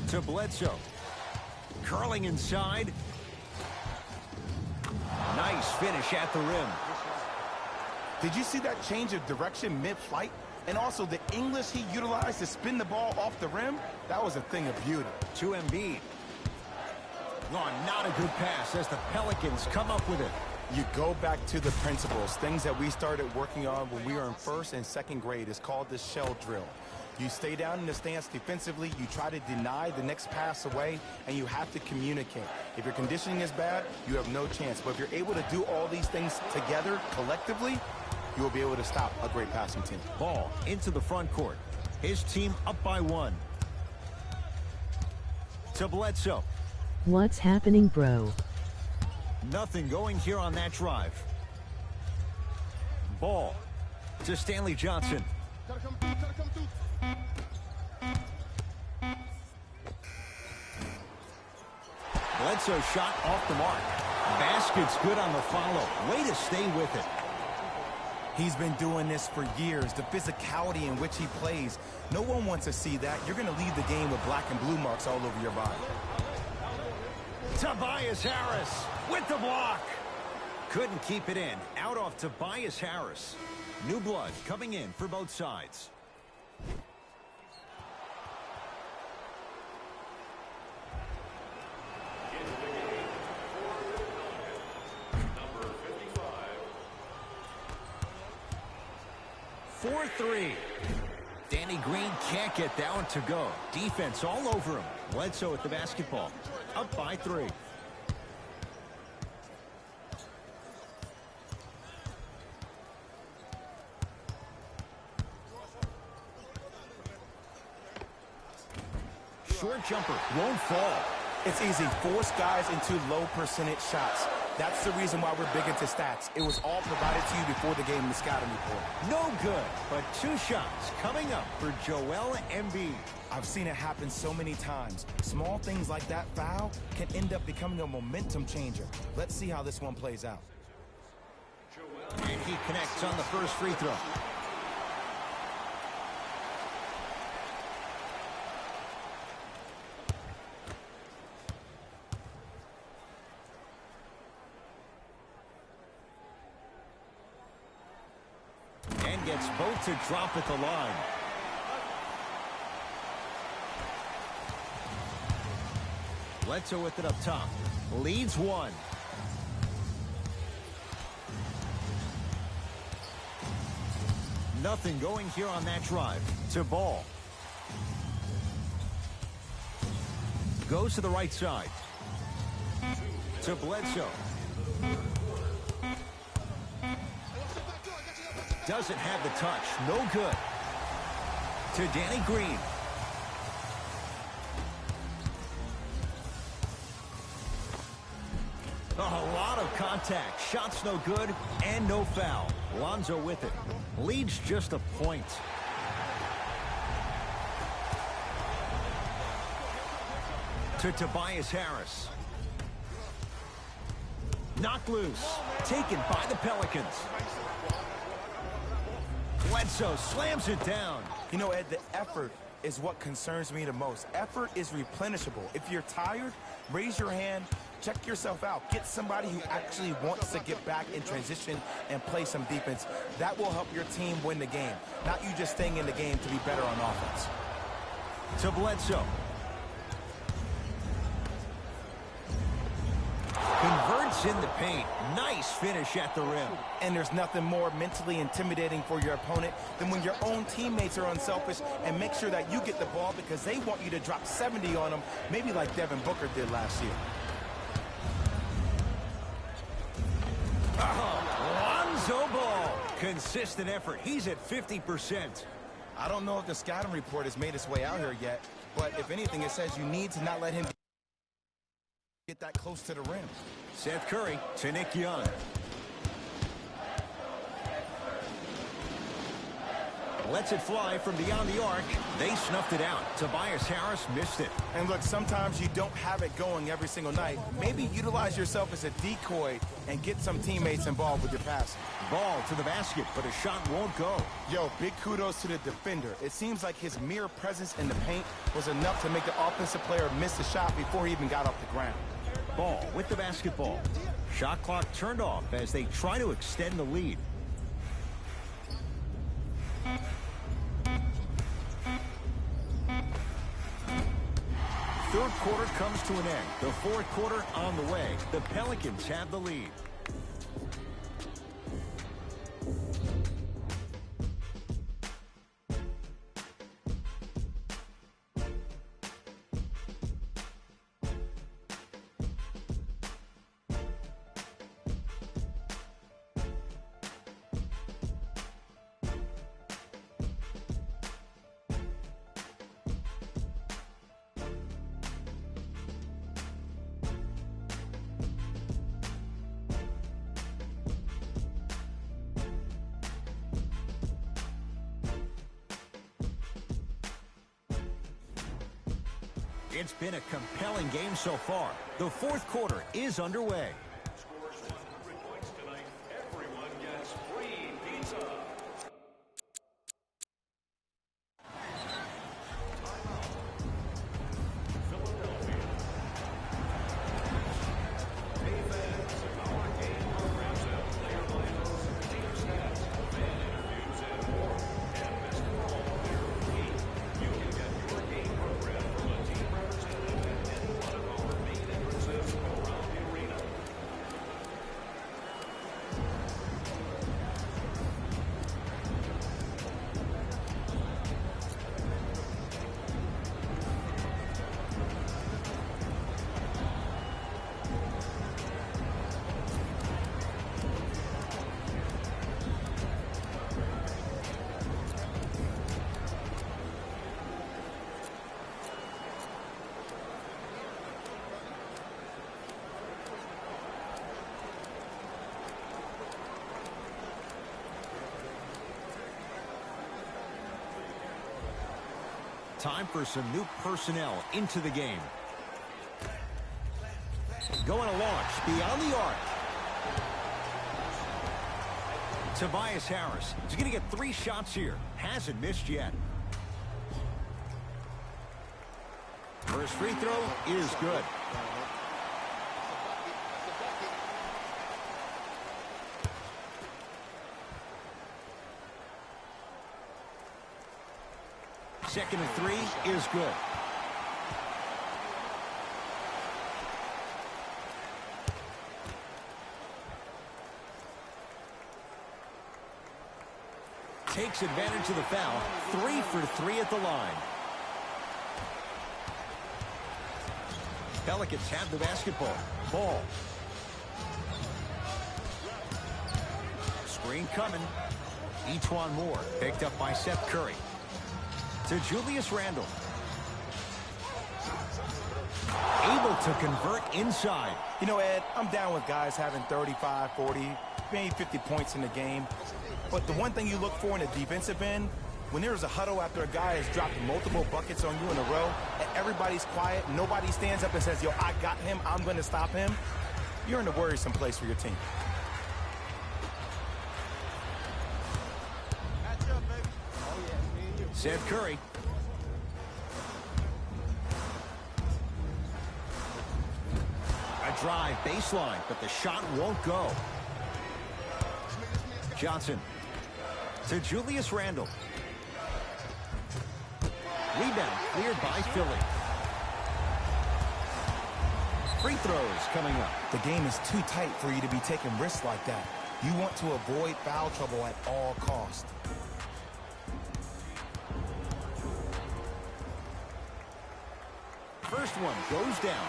To Bledsoe. Curling inside. Nice finish at the rim. Did you see that change of direction mid-flight? And also the English he utilized to spin the ball off the rim? That was a thing of beauty. To Embiid. Oh, not a good pass as the Pelicans come up with it. You go back to the principles, things that we started working on when we were in 1st and 2nd grade. It's called the shell drill. You stay down in the stance defensively, you try to deny the next pass away, and you have to communicate. If your conditioning is bad, you have no chance. But if you're able to do all these things together, collectively, you will be able to stop a great passing team. Ball into the front court. His team up by 1. To Bledsoe. What's happening, bro? Nothing going here on that drive. Ball to Stanley Johnson. Bledsoe shot off the mark. Basket's good on the follow. Way to stay with it. He's been doing this for years. The physicality in which he plays. No one wants to see that. You're going to leave the game with black and blue marks all over your body. Tobias Harris with the block. Couldn't keep it in. Out off Tobias Harris. New blood coming in for both sides. number 55. 4-3. Danny Green can't get that one to go. Defense all over him. Bledsoe with the basketball. Up by 3. Short jumper won't fall. It's easy. Force guys into low percentage shots. That's the reason why we're big into stats. It was all provided to you before the game in the scouting report. No good, but 2 shots coming up for Joel Embiid. I've seen it happen so many times. Small things like that foul can end up becoming a momentum changer. Let's see how this one plays out. Joel And he connects on the first free throw. And gets both to drop at the line. Bledsoe with it up top. Leads one. Nothing going here on that drive. To Ball. Goes to the right side. To Bledsoe. Doesn't have the touch. No good. To Danny Green. A lot of contact. Shots no good and no foul. Lonzo with it. Leads just a point. To Tobias Harris. Knocked loose. Taken by the Pelicans. Bledsoe slams it down. You know, Ed, the effort is what concerns me the most. Effort is replenishable. If you're tired, raise your hand, check yourself out. Get somebody who actually wants to get back in transition and play some defense. That will help your team win the game, not you just staying in the game to be better on offense. To Bledsoe. Converts in the paint. Nice finish at the rim. And there's nothing more mentally intimidating for your opponent than when your own teammates are unselfish and make sure that you get the ball because they want you to drop 70 on them, maybe like Devin Booker did last year. Lonzo Ball. Consistent effort. He's at 50%. I don't know if the scouting report has made its way out here yet, but if anything, it says you need to not let him get that close to the rim. Seth Curry to Nick Young. Lets it fly from beyond the arc. They snuffed it out. Tobias Harris missed it. And look, sometimes you don't have it going every single night. Maybe utilize yourself as a decoy and get some teammates involved with your passing. Ball to the basket, but a shot won't go. Yo, big kudos to the defender. It seems like his mere presence in the paint was enough to make the offensive player miss the shot before he even got off the ground. Ball with the basketball. Shot clock turned off as they try to extend the lead. Third quarter comes to an end. The fourth quarter on the way. The Pelicans have the lead. It's been a compelling game so far. The fourth quarter is underway. Scores 100 points tonight. Everyone gets free pizza. Philadelphia. Hey fans, our game programs have player lineups, team stats, fan interviews, and more. And best of all, they're free. You can get your game program from a team representative at any one of our main entrances around the arena. Time for some new personnel into the game. Going to launch beyond the arc. Tobias Harris is going to get 3 shots here. Hasn't missed yet. First free throw is good. Second and 3 is good. Takes advantage of the foul. 3 for 3 at the line. Pelicans have the basketball. Ball. Screen coming. Etuan Moore picked up by Seth Curry. To Julius Randle. Able to convert inside. You know, Ed, I'm down with guys having 35, 40, maybe 50 points in the game. But the one thing you look for in a defensive end, when there's a huddle after a guy has dropped multiple buckets on you in a row, and everybody's quiet, nobody stands up and says, yo, I got him, I'm going to stop him, you're in a worrisome place for your team. Seth Curry. A drive baseline, but the shot won't go. Johnson to Julius Randle. Rebound cleared by Philly. Free throws coming up. The game is too tight for you to be taking risks like that. You want to avoid foul trouble at all costs. First one goes down.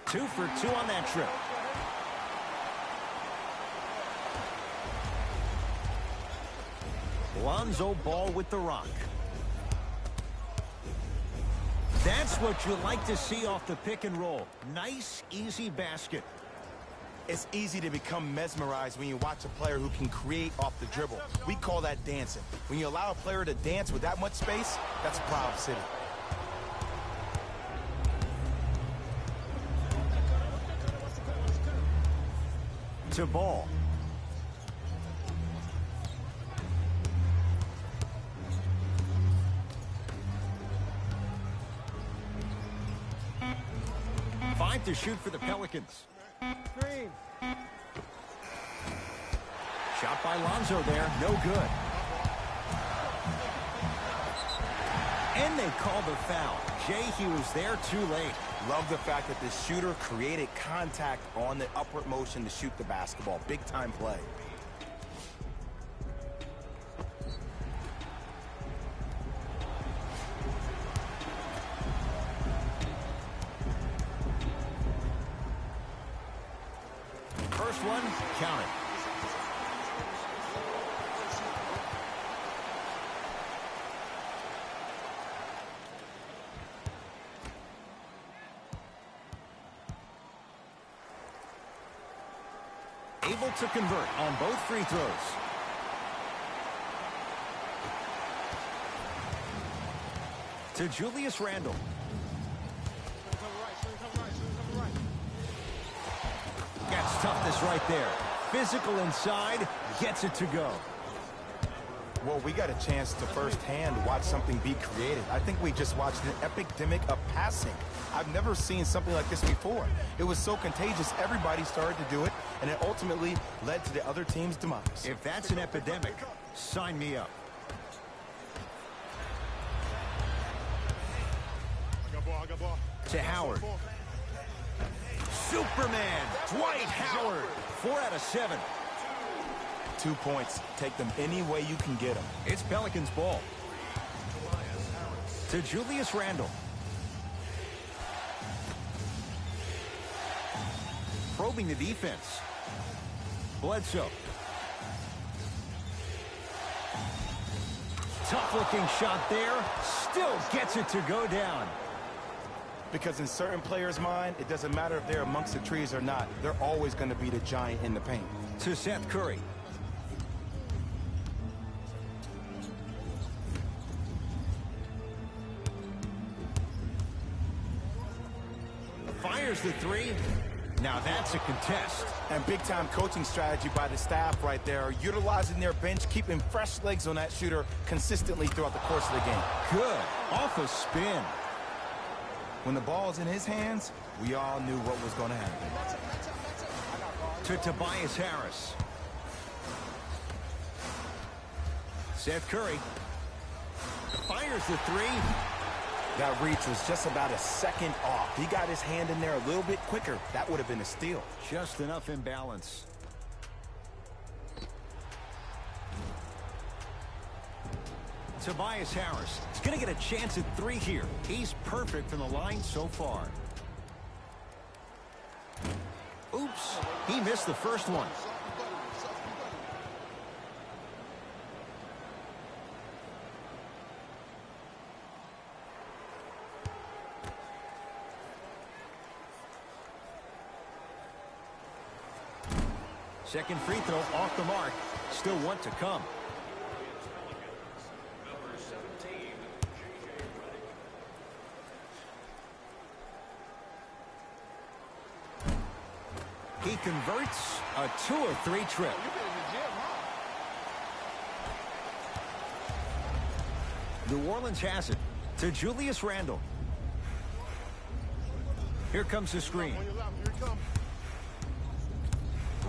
Two for 2 on that trip. Lonzo Ball with the rock. That's what you like to see off the pick and roll. Nice, easy basket. It's easy to become mesmerized when you watch a player who can create off the dribble. We call that dancing. When you allow a player to dance with that much space, that's a problem city. To Ball. Five to shoot for the Pelicans. Shot by Lonzo there, no good. And they call the foul. Jay, he was there too late. Love the fact that the shooter created contact on the upward motion to shoot the basketball. Big time play. First one, count it. Able to convert on both free throws. To Julius Randle. Gets toughness right there. Physical inside, gets it to go. Well, we got a chance to firsthand watch something be created. I think we just watched an epidemic of passing. I've never seen something like this before. It was so contagious, everybody started to do it, and it ultimately led to the other team's demise. If that's an epidemic, sign me up. To Howard. Superman, Dwight Howard. 4 out of 7. 2 points. Take them any way you can get them. It's Pelicans ball. To Julius Randle. Probing the defense. Bledsoe. Tough-looking shot there. Still gets it to go down. Because in certain players' mind, it doesn't matter if they're amongst the trees or not. They're always going to be the giant in the paint. To Seth Curry. Fires the three. Now that's a contest. And big-time coaching strategy by the staff right there, utilizing their bench, keeping fresh legs on that shooter consistently throughout the course of the game. Good. Off a spin. When the ball's in his hands, we all knew what was going to happen. To Tobias Harris. Seth Curry. Fires the three. That reach was just about a second off. He got his hand in there a little bit quicker. That would have been a steal. Just enough imbalance. Tobias Harris is going to get a chance at three here. He's perfect from the line so far. Oops, he missed the first one. Second free throw off the mark. Still one to come. He converts a 2 of 3 trip. New Orleans has it to Julius Randle. Here comes the screen.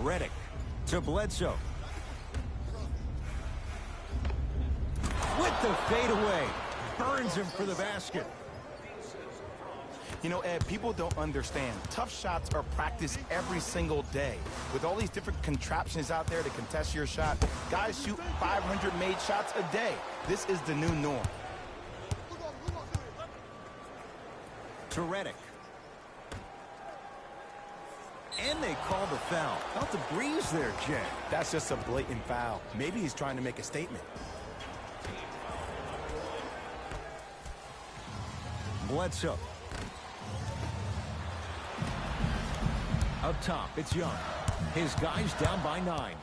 Redick to Bledsoe. With the fadeaway. Burns him for the basket. You know, Ed, people don't understand. Tough shots are practiced every single day. With all these different contraptions out there to contest your shot, guys shoot 500 made shots a day. This is the new norm. To Redick. And they call the foul. Felt the breeze there, Jay. That's just a blatant foul. Maybe he's trying to make a statement. Bledsoe. Up top, it's Young. His guys down by 9.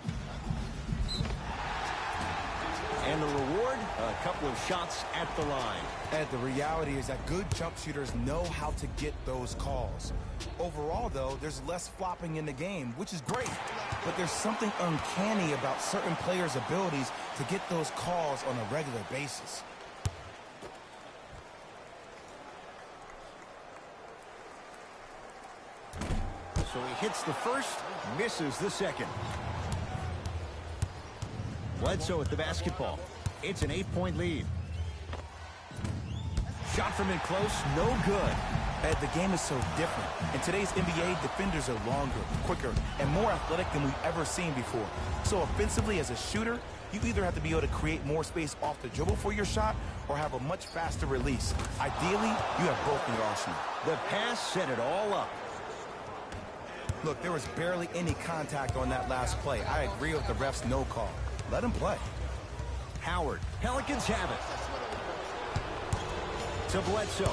And the reward, a couple of shots at the line. Ed, the reality is that good jump shooters know how to get those calls. Overall, though, there's less flopping in the game, which is great. But there's something uncanny about certain players' abilities to get those calls on a regular basis. So he hits the first, misses the second. Bledsoe with the basketball. It's an 8-point lead. Shot from in close, no good. Ed, the game is so different. In today's NBA, defenders are longer, quicker, and more athletic than we've ever seen before. So offensively, as a shooter, you either have to be able to create more space off the dribble for your shot or have a much faster release. Ideally, you have both in your arsenal. The pass set it all up. Look, there was barely any contact on that last play. I agree with the ref's no call. Let him play. Howard. Pelicans have it. To Bledsoe.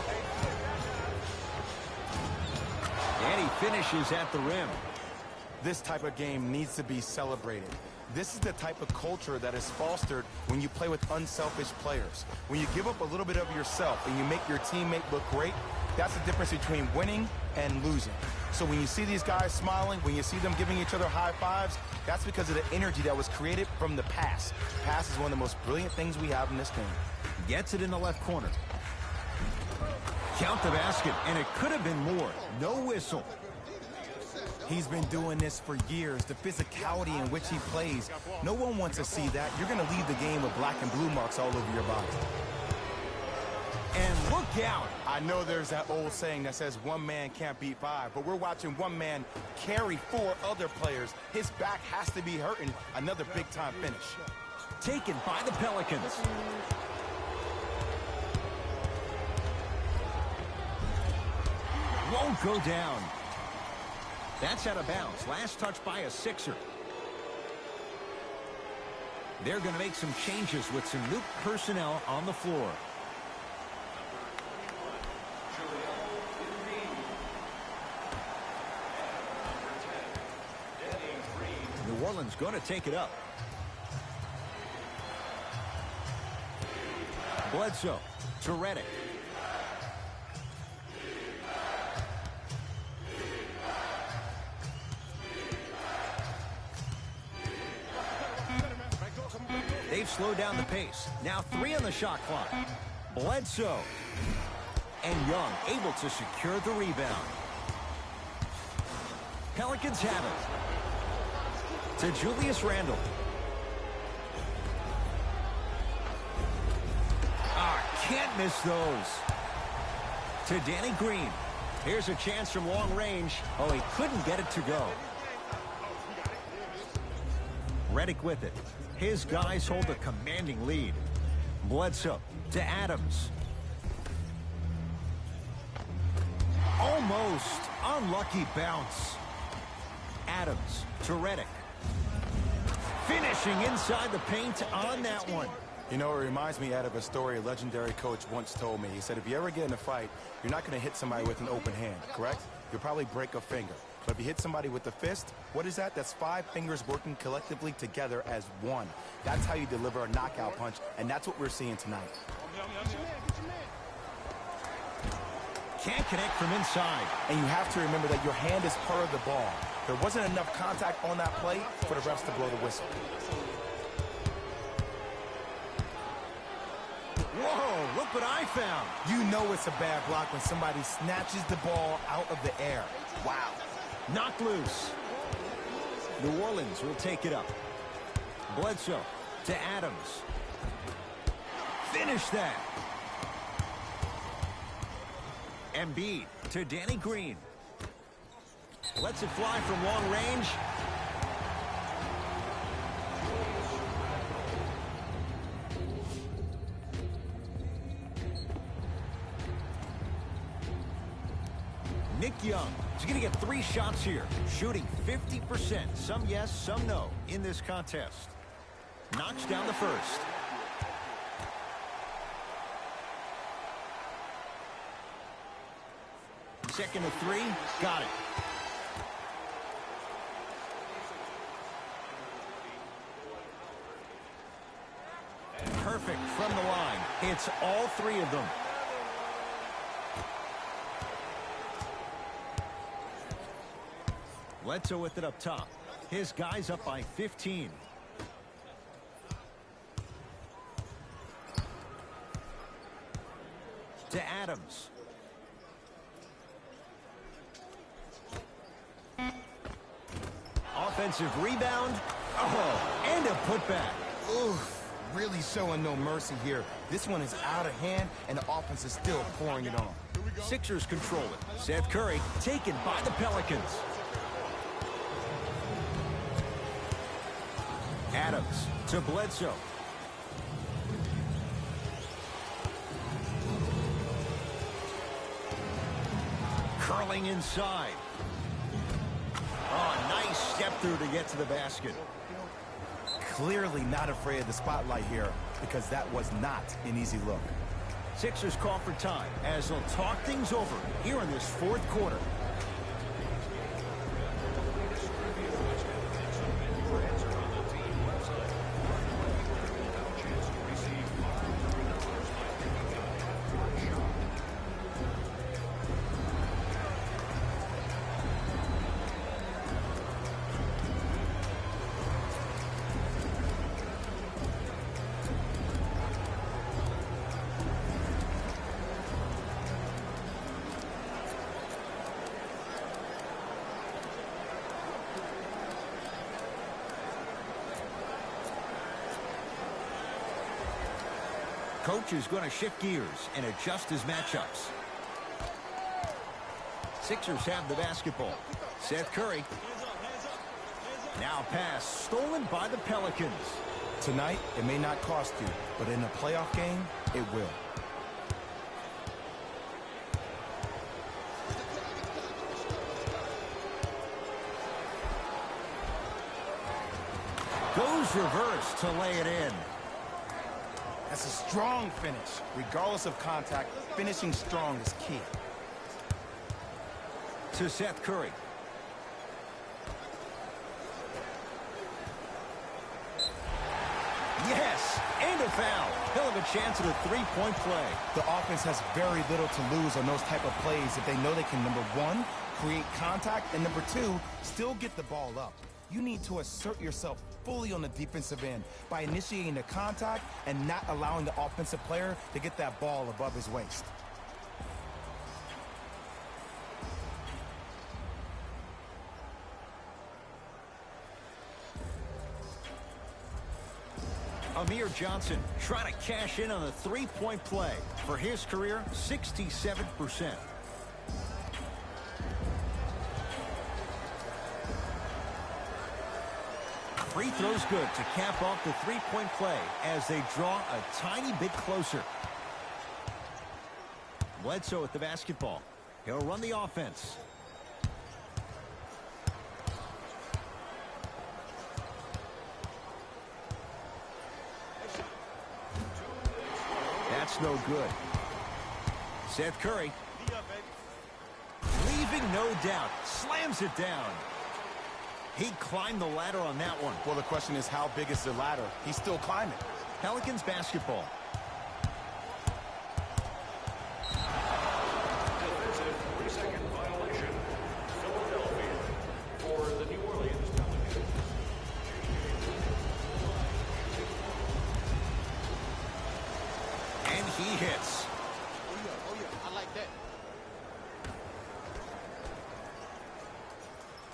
And he finishes at the rim. This type of game needs to be celebrated. This is the type of culture that is fostered when you play with unselfish players. When you give up a little bit of yourself and you make your teammate look great, that's the difference between winning and losing. So when you see these guys smiling, when you see them giving each other high fives, that's because of the energy that was created from the pass. Pass is one of the most brilliant things we have in this game. Gets it in the left corner. Count the basket, and it could have been more. No whistle. He's been doing this for years. The physicality in which he plays, no one wants to see that. You're going to leave the game with black and blue marks all over your body. And look out. I know there's that old saying that says one man can't beat 5, but we're watching one man carry 4 other players. His back has to be hurting. Another big-time finish. Taken by the Pelicans. Won't go down. That's out of bounds. Last touch by a Sixer. They're going to make some changes with some new personnel on the floor. New Orleans going to take it up. Bledsoe to Redick. They've slowed down the pace. Now 3 on the shot clock. Bledsoe. And Young able to secure the rebound. Pelicans have it. To Julius Randle. Can't miss those. To Danny Green. Here's a chance from long range. Oh, he couldn't get it to go. Redick with it. His guys hold a commanding lead. Bledsoe to Adams. Almost. Unlucky bounce. Adams to Redick. Finishing inside the paint on that one. You know, it reminds me out of a story a legendary coach once told me. He said, if you ever get in a fight, you're not going to hit somebody with an open hand, correct? You'll probably break a finger. But if you hit somebody with the fist, what is that? That's 5 fingers working collectively together as one. That's how you deliver a knockout punch, and that's what we're seeing tonight. Can't connect from inside. And you have to remember that your hand is part of the ball. There wasn't enough contact on that play for the refs to blow the whistle. Whoa, look what I found. You know it's a bad block when somebody snatches the ball out of the air. Wow. Knocked loose. New Orleans will take it up. Bledsoe to Adams. Finish that. Embiid to Danny Green. Lets it fly from long range. Nick Young is going to get 3 shots here, shooting 50%. Some yes, some no in this contest. Knocks down the first. Second to 3, got it. Perfect from the line. Hits all 3 of them. Bledsoe with it up top. His guys up by 15. To Adams. Offensive rebound. Oh, and a putback. Oof, really showing no mercy here. This one is out of hand, and the offense is still pouring it on. Sixers control it. Seth Curry taken by the Pelicans. Adams to Bledsoe. Curling inside. Oh, nice step through to get to the basket. Clearly not afraid of the spotlight here because that was not an easy look. Sixers call for time as they'll talk things over here in this 4th quarter. Coach is going to shift gears and adjust his matchups. Sixers have the basketball. Seth Curry. Now pass stolen by the Pelicans. Tonight, it may not cost you, but in a playoff game, it will. Goes reverse to lay it in. That's a strong finish. Regardless of contact, finishing strong is key. To Seth Curry. Yes, and a foul. He'll have a chance at a 3-point play. The offense has very little to lose on those type of plays if they know they can, number 1, create contact, and number 2, still get the ball up. You need to assert yourself fully on the defensive end by initiating the contact and not allowing the offensive player to get that ball above his waist. Amir Johnson trying to cash in on a three-point play. For his career, 67%. Free throw's good to cap off the three-point play as they draw a tiny bit closer. Bledsoe with the basketball. He'll run the offense. That's no good. Seth Curry. Leaving no doubt. Slams it down. He climbed the ladder on that one. Well, the question is, how big is the ladder? He's still climbing. Pelicans basketball. Defensive 3-second violation. Philadelphia for the New Orleans Pelicans. And he hits. Oh yeah, I like that.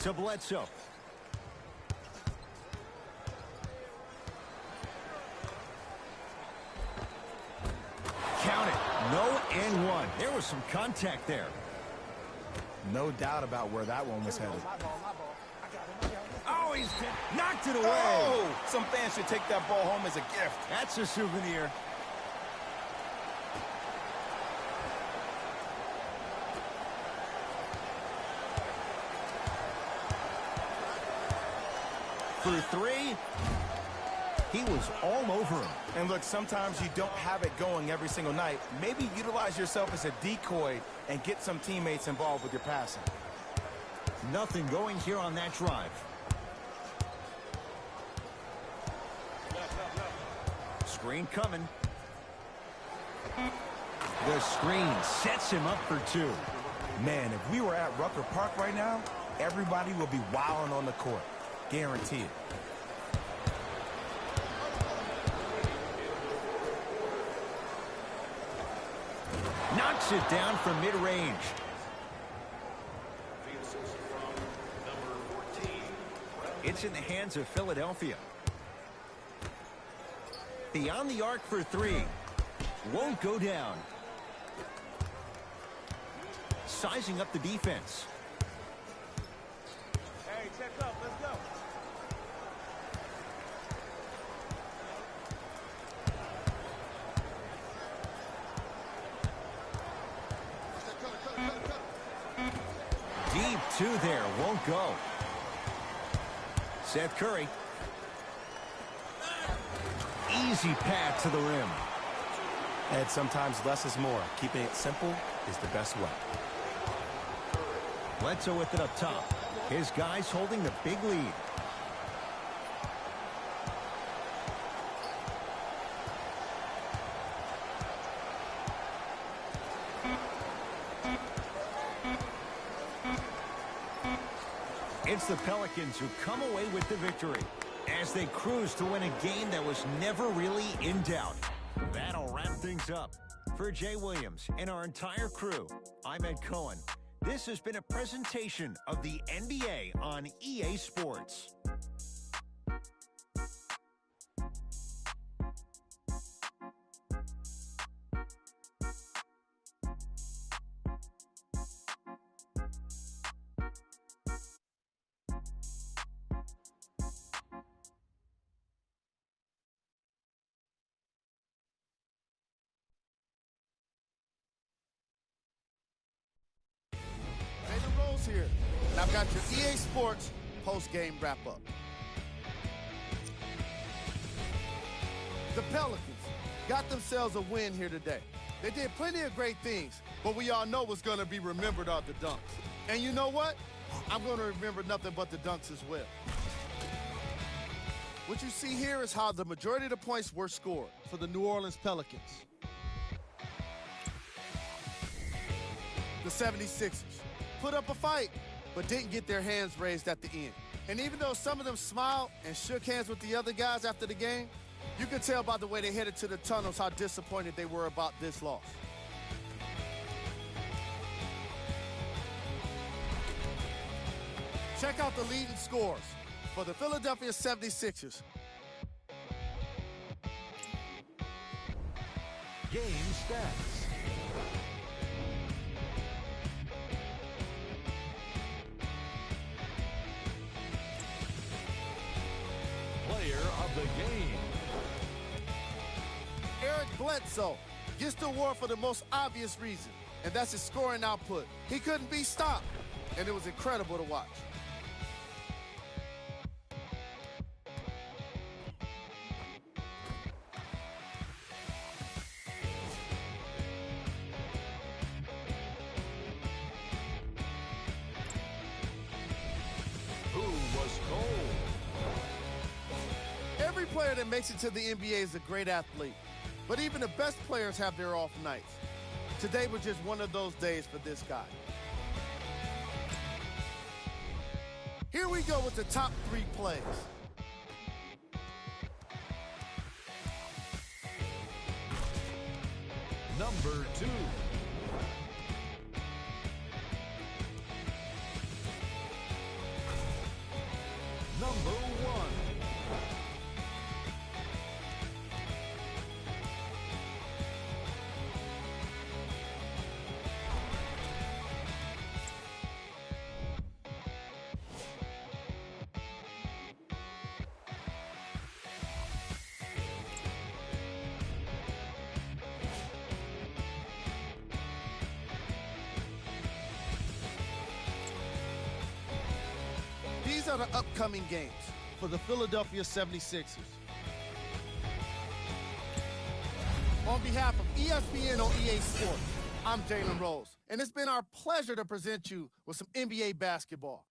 To Bledsoe. Count it. No and one. There was some contact there. No doubt about where that one was headed. Oh, he's knocked it away. Oh! Some fans should take that ball home as a gift. That's a souvenir. For three. He was all over him. And look, sometimes you don't have it going every single night. Maybe utilize yourself as a decoy and get some teammates involved with your passing. Nothing going here on that drive. Screen coming. The screen sets him up for two. Man, if we were at Rucker Park right now, everybody would be wilding on the court. Guaranteed. Knocks it down from mid-range. The assist from number 14. It's in the hands of Philadelphia. Beyond the arc for three. Won't go down. Sizing up the defense. Hey, check up. Let's go. Deep two there. Won't go. Seth Curry. Easy path to the rim. And sometimes less is more. Keeping it simple is the best way. Bledsoe with it up top. His guys holding the big lead. It's the Pelicans who come away with the victory as they cruise to win a game that was never really in doubt. That'll wrap things up. For Jay Williams and our entire crew, I'm Ed Cohen. This has been a presentation of the NBA on EA Sports. Here. And I've got your EA Sports post-game wrap-up. The Pelicans got themselves a win here today. They did plenty of great things, but we all know what's going to be remembered are the dunks. And you know what? I'm going to remember nothing but the dunks as well. What you see here is how the majority of the points were scored for the New Orleans Pelicans. The 76ers put up a fight, but didn't get their hands raised at the end. And even though some of them smiled and shook hands with the other guys after the game, you could tell by the way they headed to the tunnels how disappointed they were about this loss. Check out the leading scores for the Philadelphia 76ers. Game stats. Player of the game. Eric Bledsoe gets the award for the most obvious reason, and that's his scoring output. He couldn't be stopped, and it was incredible to watch. Who was cold? Every player that makes it to the NBA is a great athlete, but even the best players have their off nights. Today was just one of those days for this guy. Here we go with the top 3 plays. Number 2. Number 1. These are the upcoming games for the Philadelphia 76ers. On behalf of ESPN on EA Sports, I'm Jalen Rose, and it's been our pleasure to present you with some NBA basketball.